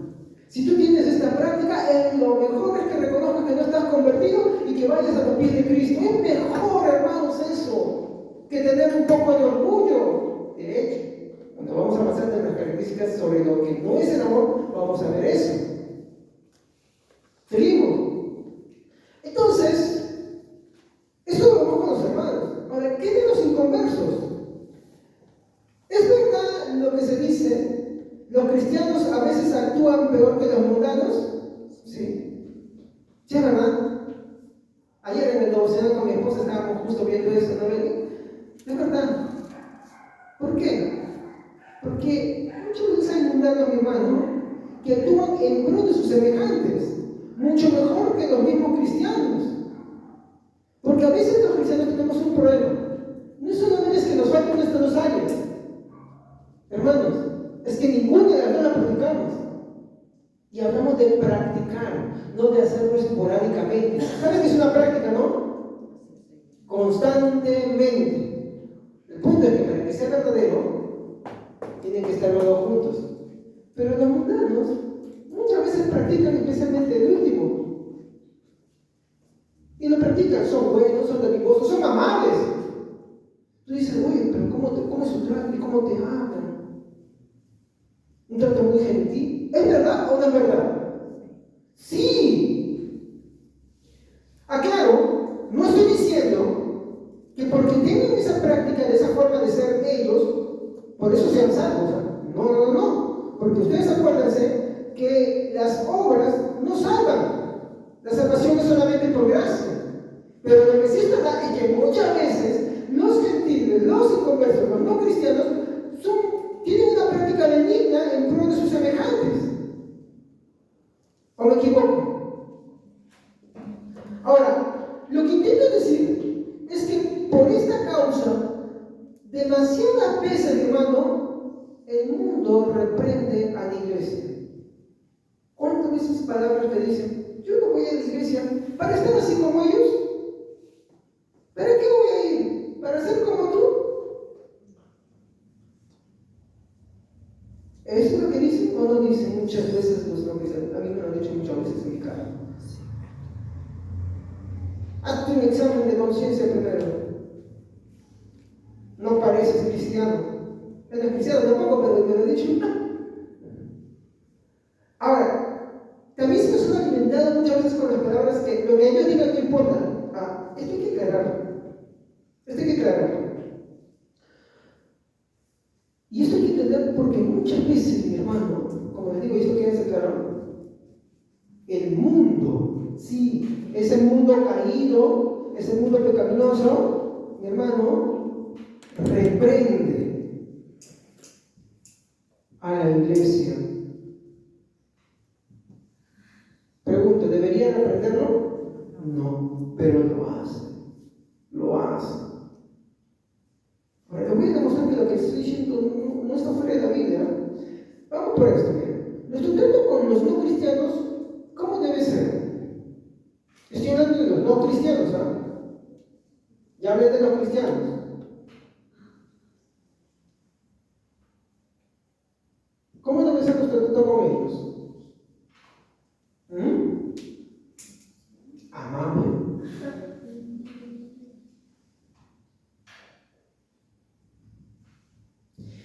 Si tú tienes esta práctica, lo mejor es que reconozcas que no estás convertido y que vayas a los pies de Cristo. Es mejor, hermanos, eso, que tener un poco de orgullo. De hecho, cuando vamos a avanzar en las características sobre lo que no es el amor, vamos a ver eso. Seguimos. Entonces, eso lo vemos con los hermanos. Ahora, ¿qué de los inconversos? ¿Es verdad lo que se dice? ¿Los cristianos a veces actúan peor que los mundanos? Sí. ¿Sí es verdad? Ayer en el devocional con mi esposa estábamos justo viendo eso, ¿no ven? Es verdad. ¿Por qué? Porque muchos veces hay mundanos, mi hermano, que actúan en pro de sus semejantes, mucho mejor que los mismos cristianos. Porque a veces los cristianos tenemos un problema. No solamente es que nos faltan nuestros rosarios, hermanos, es que ninguna de las dos la practicamos. Y hablamos de practicar, no de hacerlo esporádicamente. ¿Sabes qué es una práctica, no? Constantemente. El punto es que para que sea verdadero, tienen que estar los dos juntos. Pero los mundanos muchas veces practican especialmente el último. Y lo practican, son buenos, son dadivosos, son amables. Tú dices, oye, pero ¿cómo es su trato y cómo te hablan? Un trato muy gentil. ¿Es verdad o no es verdad? Sí. Aclaro, no estoy diciendo que porque tengan esa práctica, de esa forma de ser ellos, por eso sean salvos. No. Porque ustedes acuérdense que las obras no salvan. La salvación es solamente por gracia. Pero lo que sí es verdad es que muchas veces los gentiles, los inconversos, los no cristianos, tienen una práctica benigna en pro de sus semejantes. ¿O me equivoco? Ahora, lo que intento decir es que por esta causa, demasiadas veces, hermano, el mundo reprende a la iglesia. ¿Cuántas veces palabras te dicen, yo no voy a la iglesia para estar así como ellos? ¿Para qué voy a ir? ¿Para ser como tú? ¿Eso es lo que dicen o no dicen muchas veces los no cristianos? A mí me lo han dicho muchas veces en mi cara. Hazte un examen de conciencia primero. No pareces cristiano. Eres cristiano tampoco, pero me lo he dicho. Ahora, también se nos han alimentado muchas veces con las palabras que lo que ellos digan no importa. Esto hay que aclararlo. Esto hay que aclararlo. Y esto hay que entender porque muchas veces, mi hermano, como les digo, esto quiere ser claro, el mundo, sí, ese mundo caído, ese mundo pecaminoso, mi hermano, reprende a la iglesia. Pregunto, ¿debería reprenderlo? No, pero lo hace. Lo hace. Ahora, les voy a demostrar que lo que estoy diciendo no está fuera de la Biblia. Vamos por esto, miren. Nuestro trato con los no cristianos, ¿cómo debe ser? Estoy hablando de los no cristianos, Ya hablé de los cristianos. ¿Cómo debe ser nuestro trato con ellos? Amable.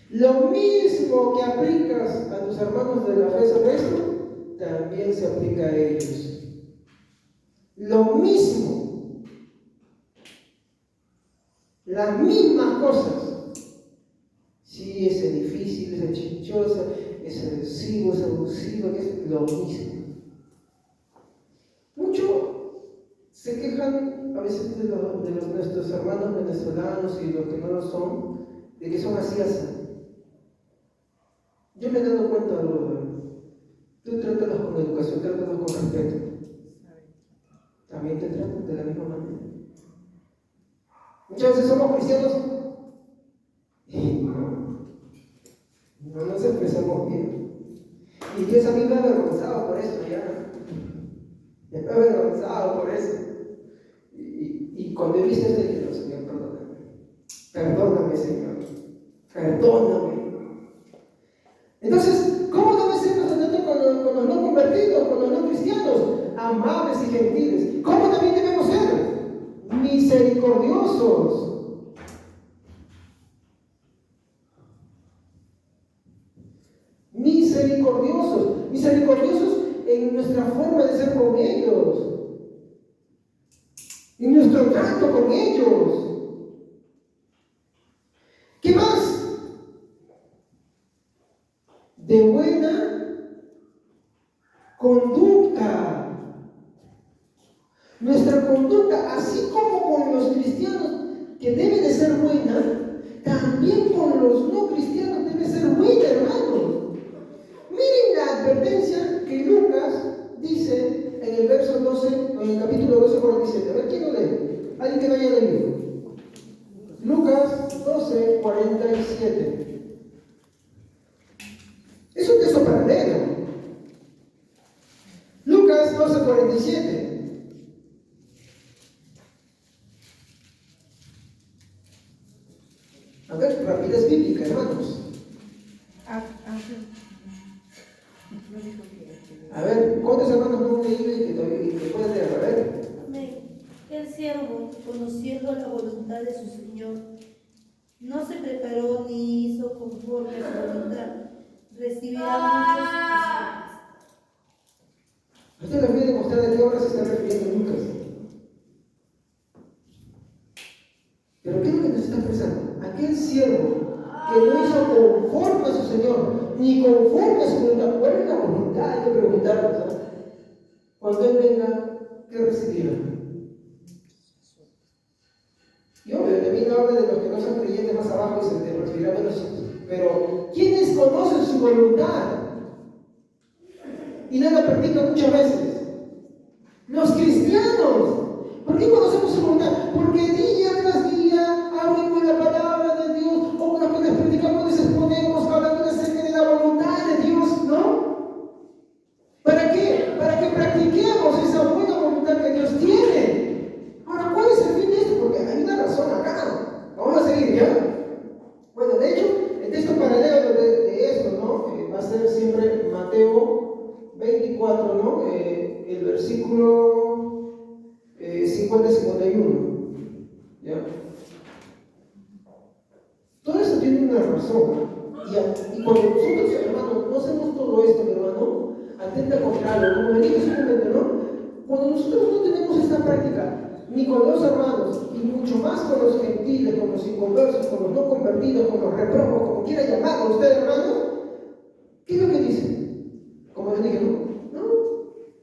Lo mismo que aplicas a tus hermanos de la fe sobre esto, también se aplica a ellos. Lo mismo. Las mismas cosas. Sí, es difícil, es chinchosa, es agresivo, es abusivo, es lo mismo. Mucho se quejan a veces de nuestros hermanos venezolanos y los que no lo son, de que son así. Yo me he dado cuenta de algo. Tú trátalos con educación, trátalos con respeto. También te tratan de la misma manera. Muchas veces somos cristianos y no nos expresamos bien. Y Dios a mí me ha avergonzado por eso, ya. Me ha avergonzado por eso. Y cuando he visto esto, dije, no, Señor, perdóname. Perdóname, Señor. Perdóname. Entonces, ¿cómo debe ser nuestro trato con los no convertidos, con los no cristianos? Amables y gentiles. ¿Cómo también debemos ser? Misericordiosos. Misericordiosos. Misericordiosos en nuestra forma de ser con ellos. En nuestro trato con ellos. ¿Qué más? De buena conducta. Nuestra conducta, así como con los cristianos, que debe de ser buena, también con los no cristianos debe ser buena, hermanos. Miren la advertencia que Lucas dice en el verso 12, en el capítulo 12, 47. A ver, ¿quién lo lee? Alguien que no haya leído. Lucas 12, 47. Es un texto paralelo. Lucas 12:47. A ver, rapidez bíblica, hermanos. A ver, ¿cuántos hermanos no han leído y que pueden leer? A ver. Amén. El siervo, conociendo la voluntad de su Señor, no se preparó ni hizo conforme a su voluntad. Recibirá muchos azotes. Usted les voy a demostrar de qué obra se está refiriendo Lucas. Pero ¿qué es lo que nos está expresando? Aquel siervo que no hizo conforme a su Señor, ni conforme a su voluntad. ¿Cuál es la voluntad? Hay que preguntarnos. Cuando Él venga, ¿qué recibirá? Y obvio, también habla de los que no son creyentes más abajo y se recibirá menos. Pero ¿quiénes conocen su voluntad? Y no la practican muchas veces. Los cristianos. ¿Por qué conocemos su voluntad? Porque día tras día abrimos la palabra de Dios, o lo que les predicamos les exponemos hablando acerca de la voluntad de Dios, ¿no? ¿Para qué? Para que practiquemos esa buena voluntad que Dios tiene. Ahora, ¿cuál es el fin de esto? Porque hay una razón acá. Vamos a seguir, ¿ya? Bueno, de hecho, el texto paralelo de esto, ¿no? Más 24, ¿no? El versículo 50-51. ¿Ya? Todo esto tiene una razón. Y cuando nosotros, hermano, no hacemos todo esto, mi hermano, atenta contra algo, como me dije hace un momento, ¿no? Cuando nosotros no tenemos esta práctica, ni con los hermanos, y mucho más con los gentiles, con los inconversos, con los no convertidos, con los reprobos, como quiera llamarlo usted, hermano, ¿qué es lo que dicen? Como les dije, ¿no?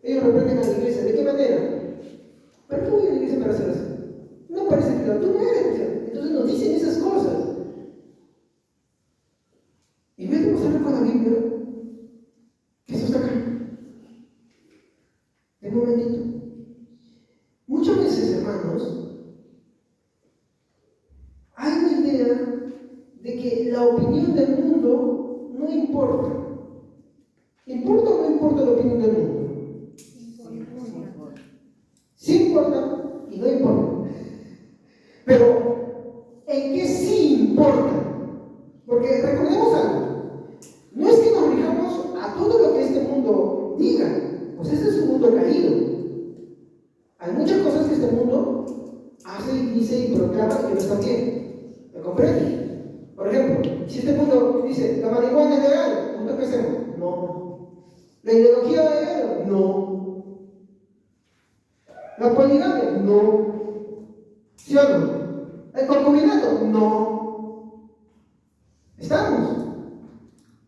Ellos reprenden a la iglesia. ¿De qué manera? ¿Para qué voy a la iglesia para hacer eso? No parece que tú no eres cristiano. Entonces nos dicen esas cosas. Y voy a demostrarle con la Biblia que eso está acá. En un momentito. Muchas veces, hermanos, hay una idea de que la opinión del mundo no importa. ¿Importa o no importa la opinión del mundo? Sí importa y no importa. Pero, ¿en qué sí importa? Porque recordemos algo. No es que nos rijamos a todo lo que este mundo diga. Pues este es un mundo caído. Hay muchas cosas que este mundo hace y dice y proclama que no están bien. ¿Me comprende? Por ejemplo, si este mundo dice, la marihuana es legal, ¿nosotros qué hacemos? No. ¿La ideología es legal? No. ¿La poligamia? No. ¿Sí o no? ¿El concubinato? No. ¿Estamos?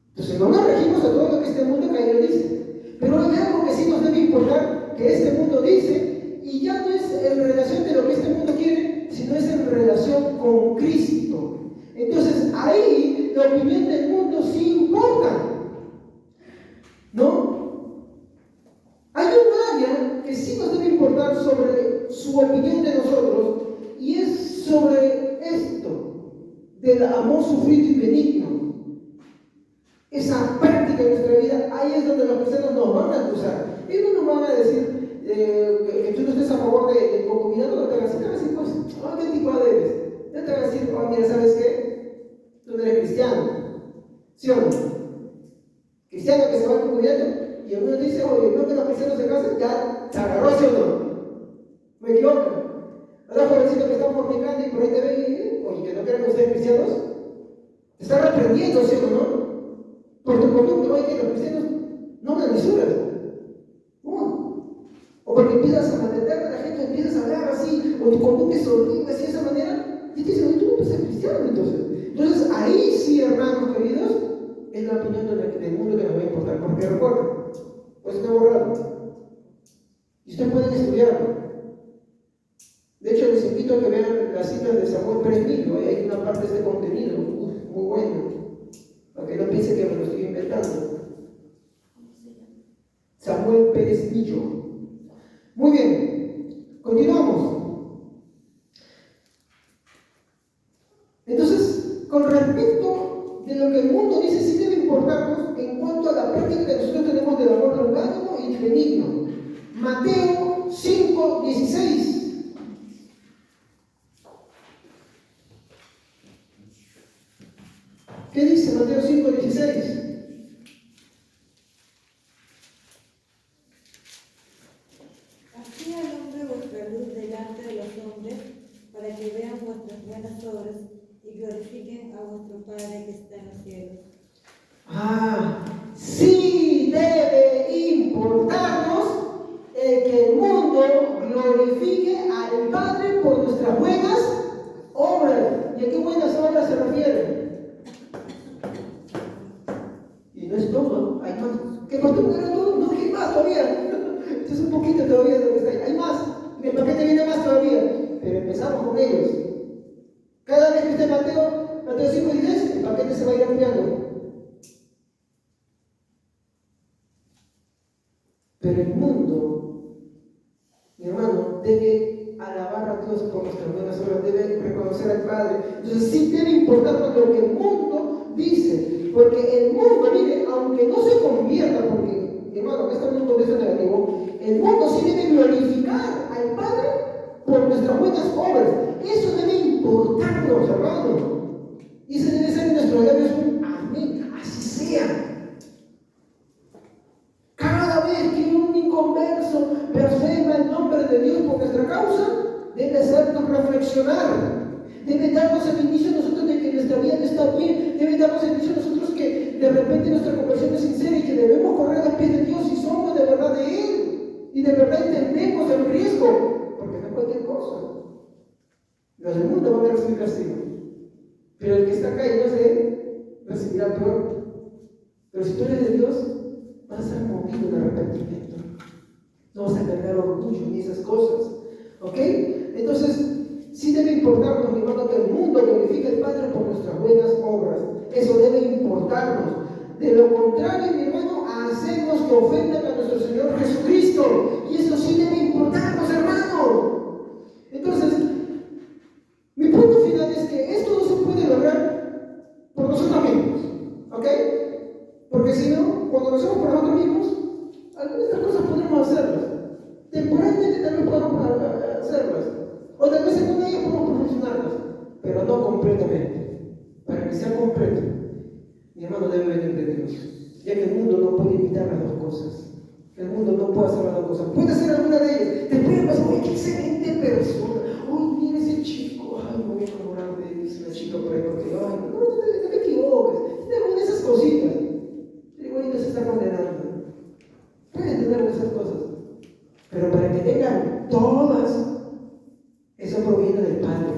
Entonces no nos regimos a todo lo que este mundo caído dice. Pero hay algo que sí nos debe importar, que este mundo dice, y ya no es en relación de lo que este mundo quiere, sino es en relación con Cristo. Entonces ahí la opinión del mundo sí importa. ¿No? Hay un área que sí nos debe importar sobre su opinión de nosotros, y es sobre esto, del amor sufrido y benigno. Esa práctica en nuestra vida, ahí es donde los cristianos nos van a acusar. Ellos no nos van a decir que tú no estés a favor del concubinato, no te van a decir, pues, oh, ¿qué tipo eres? No te van a decir, oh, mira, ¿sabes qué? Tú no eres cristiano. ¿Sí o no? Cristiano que se va al concubinato, y algunos dicen, oye, no que los cristianos se casen, ya se agarró, ¿sí o no? Me equivoco. A los jovencitos que están fornicando y por ahí te ven, oye, que no quieren ustedes cristianos, te están reprendiendo, ¿sí o no? Por tu conducta, oye, que los cristianos no me lisuras. O porque empiezas a maltratar a la gente, empiezas a hablar así, o tu conducta es horrible, así de esa manera, y te dicen, oye, tú no puedes ser cristiano, entonces. Entonces, ahí sí, hermanos queridos, es la opinión del mundo que nos va a importar. Porque recuerden, pues está borrado. Y ustedes pueden estudiarlo. De hecho, les invito a que vean las citas de Samuel Pérez Millo. Hay una parte de este contenido muy bueno. Para que no piensen que me lo estoy inventando. Samuel Pérez Millo. Muy bien, continuamos. Entonces, con respecto de lo que el mundo dice, sí debe importarnos en cuanto a la práctica que nosotros tenemos del amor longánimo y benigno. Mateo 5:16. ¿Qué dice Mateo 5:16? Así alumbre vuestra luz delante de los hombres, para que vean vuestras buenas obras y glorifiquen a vuestro Padre que está en los cielos. Sí debe importarnos que el mundo glorifique al Padre por nuestras buenas obras. ¿Y a qué buenas obras se refiere? Y no es todo, hay más. ¿Qué pastor? ¿No era todo? No, ¿qué más todavía? Esto es un poquito todavía de lo que está ahí. Hay más. El paquete viene más todavía. Pero empezamos con ellos. Cada vez que esté Mateo 5:16, el paquete se va a ir ampliando. Pero el mundo, mi hermano, debe alabar a Dios por nuestras buenas obras, debe reconocer al Padre. Entonces sí debe importarnos lo que el mundo dice, porque el mundo, mire, aunque no se convierta, porque, hermano, este es un contexto negativo, el mundo sí debe glorificar al Padre por nuestras buenas obras. Eso debe importarnos, hermano. Y ese debe ser en nuestros labios un amén, así sea. Cada vez verso blasfema el nombre de Dios por nuestra causa, debe hacernos reflexionar. Debe darnos el inicio a nosotros de que nuestra vida no está bien. Debe darnos el inicio a nosotros que de repente nuestra conversión es sincera y que debemos correr a los pies de Dios y somos de verdad de Él. Y de verdad entendemos el riesgo. Porque no es cualquier cosa. Los del mundo van a recibir castigo. Pero el que está acá y no es de Él, recibirá peor. Pero si tú eres de Dios, vas a ser movido de arrepentimiento. No vas a cargar orgullo ni esas cosas. ¿Ok? Entonces, sí debe importarnos, mi hermano, que el mundo glorifique al Padre por nuestras buenas obras. Eso debe importarnos. De lo contrario, mi hermano, hacemos que ofendan a nuestro Señor Jesucristo. Y eso sí debe importarnos, hermano. Entonces, mi punto final es que esto no se puede lograr por nosotros mismos. ¿Ok? Porque si no, cuando lo hacemos por nosotros mismos, algunas de estas cosas podemos hacerlas. Temporalmente también podemos hacerlas. O tal vez en una de ellas podemos perfeccionarlas, pero no completamente. Para que sea completo, mi hermano debe venir de Dios. Ya que el mundo no puede imitar las dos cosas. El mundo no puede hacer las dos cosas. Puede hacer alguna de ellas. Te puede pasar, uy, qué excelente persona. Uy, mira ese chico. Ay, me voy a enamorar de esa chica por ahí porque, ay, no te equivoques. Tiene alguna de esas cositas. Pero igualito se está condenando. Pueden tener esas cosas. Pero para que tengan todas, eso proviene del Padre.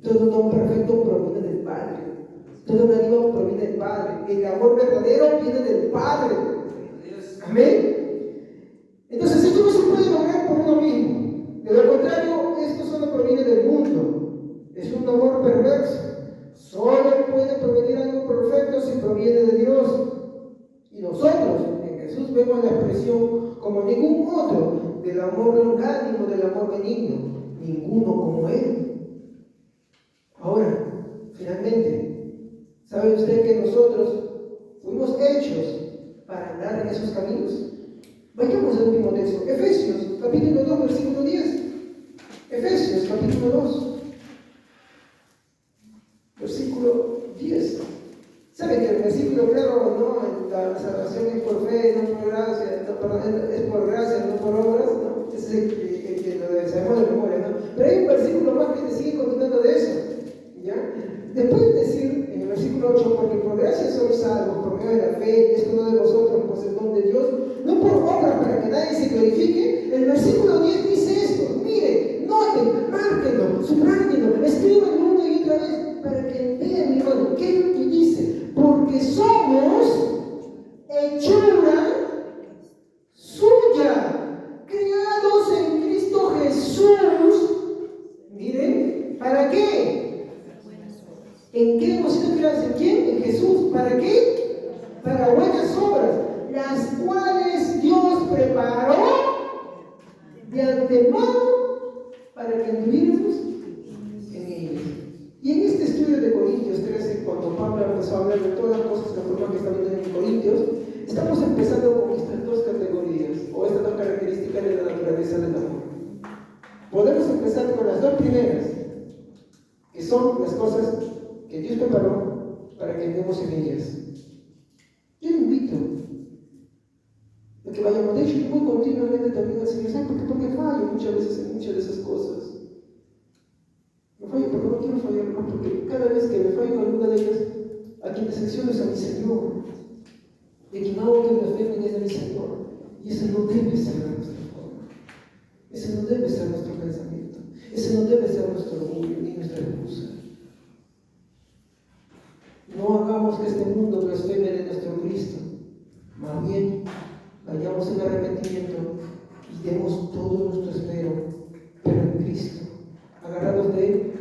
Todo don perfecto proviene del Padre. Todo dádiva proviene del Padre. El amor verdadero viene del Padre. Amén. Entonces esto no se puede lograr por uno mismo. De lo contrario, esto solo proviene del mundo. Es un amor perverso. Solo puede provenir algo perfecto si proviene de Dios. Y nosotros en Jesús vemos la expresión como ningún otro del amor longánimo, del amor benigno. Ninguno como Él. Ahora, finalmente, ¿sabe usted que nosotros fuimos hechos para andar en esos caminos? Vayamos al último texto, Efesios, capítulo 2, versículo 10. Efesios, capítulo 2, versículo 10. ¿Sabe que el versículo claro, no? La salvación es por fe, no por gracia, no, perdón, es por gracia, no por obras, ¿no? Ese es el que lo sabemos de memoria, ¿no? Pero hay un versículo más que te sigue continuando de eso, ¿ya? Después de decir en el versículo 8, porque por gracia sois salvos por medio de la fe, y esto no de vosotros, pues el don de Dios, no por obras para que nadie se glorifique. El versículo 10 dice esto, mire, noten, márquenlo, subrayenlo, escríbanlo una y otra vez, para que vean, mi hermano, ¿qué es lo que dice? Porque somos hechura suya, creados en Cristo Jesús. Miren, ¿para qué? ¿En qué hemos sido creados? ¿En quién? En Jesús. ¿Para qué? Para buenas obras, las cuales Dios preparó de antemano para que anduviéramos en ellos. Y en este estudio de Corintios 13, cuando Pablo empezó a hablar de todas las cosas, la forma que está viendo en Corintios, estamos empezando con estas dos categorías, o estas dos características de la naturaleza del amor. Podemos empezar con las dos primeras, que son las cosas que Dios preparó para que andemos en ellas. Yo le invito a que vayamos, de hecho, yo voy continuamente también al Señor, ¿sabe por qué? Porque fallo muchas veces en muchas de esas cosas. No fallo porque no quiero fallar más, porque cada vez que me fallo en alguna de ellas, a quien decepciono es a mi Señor. De quien hago que me afirmen es a mi Señor. Y ese no debe ser nuestra forma. Ese no debe ser nuestro pensamiento. Ese no debe ser nuestro orgullo ni nuestra excusa. No hagamos que este mundo blasfeme de nuestro Cristo. Más bien, vayamos en arrepentimiento y demos todo nuestro espero, pero en Cristo, agarrados de Él,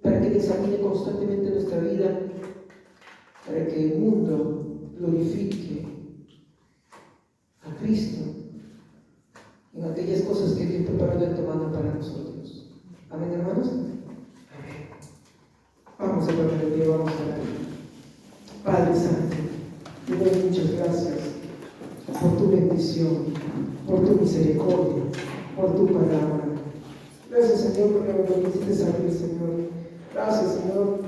para que Él examine constantemente nuestra vida, para que el mundo glorifique a Cristo en aquellas cosas que Dios preparó de antemano para nosotros. Amén, hermanos. Amén. Vamos a poner el pie, vamos a orar. Padre Santo, te doy muchas gracias por tu bendición, por tu misericordia, por tu palabra. Gracias, Señor, porque me permitiste abrir, Señor. Gracias, Señor.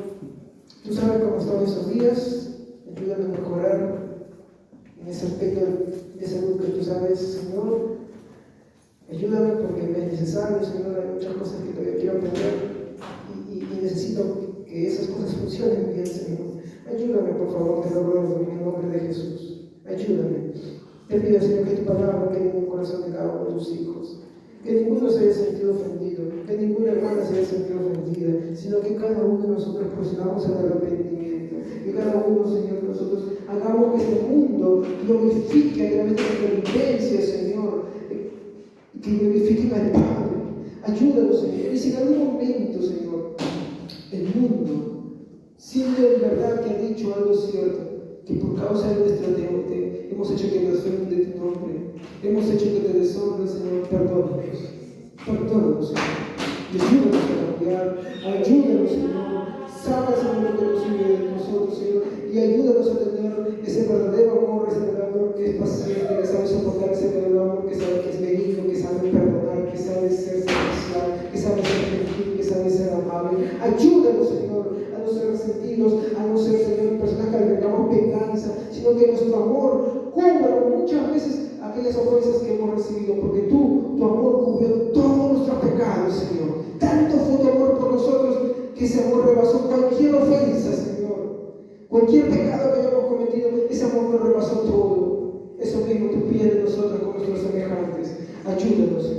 Tú sabes cómo están esos días. Ayúdame a mejorar en ese aspecto de salud que tú sabes, Señor. Ayúdame porque me es necesario, Señor, hay muchas cosas que todavía quiero aprender y necesito que esas cosas funcionen bien, Señor. Ayúdame, por favor, te lo ruego en el nombre de Jesús. Ayúdame. Te pido, Señor, que tu palabra quede en el corazón de cada uno de tus hijos. Que ninguno se haya sentido ofendido, que ninguna hermana se haya sentido ofendida, sino que cada uno de nosotros procedamos al arrepentimiento. Que cada uno, Señor, de nosotros hagamos que este mundo glorifique a través de nuestra vivencia, Señor, que glorifiquen al Padre. Ayúdanos, Señor. Y si en algún momento, Señor, el mundo siente en verdad que ha dicho algo cierto, que por causa de nuestra te hemos hecho que blasfemen de tu nombre, hemos hecho que te deshonren, Señor, perdónanos. Perdónanos, Señor. Y ayúdanos a cambiar. Ayúdanos, Señor. Sana, Señor, lo que nos vive de nosotros, Señor. Y ayúdanos a tener ese verdadero amor, ese verdadero amor que es paciente, que sabe soportar, ese verdadero amor que sabe que es benigno, que sabe perdonar, que sabe ser servicial, que sabe ser gentil, que sabe ser amable. Ayúdanos, Señor, a no ser resentidos, a no ser, Señor, personas que albergamos venganza, sino que nuestro amor cubra muchas veces aquellas ofensas que hemos recibido, porque tu amor cubrió todos nuestros pecados, Señor. Tanto fue tu amor por nosotros que ese amor rebasó cualquier ofensa, Señor. Cualquier pecado que hayamos cometido, ese amor nos rebasó todo. Eso mismo tú pides de nosotros con nuestros semejantes. Ayúdanos,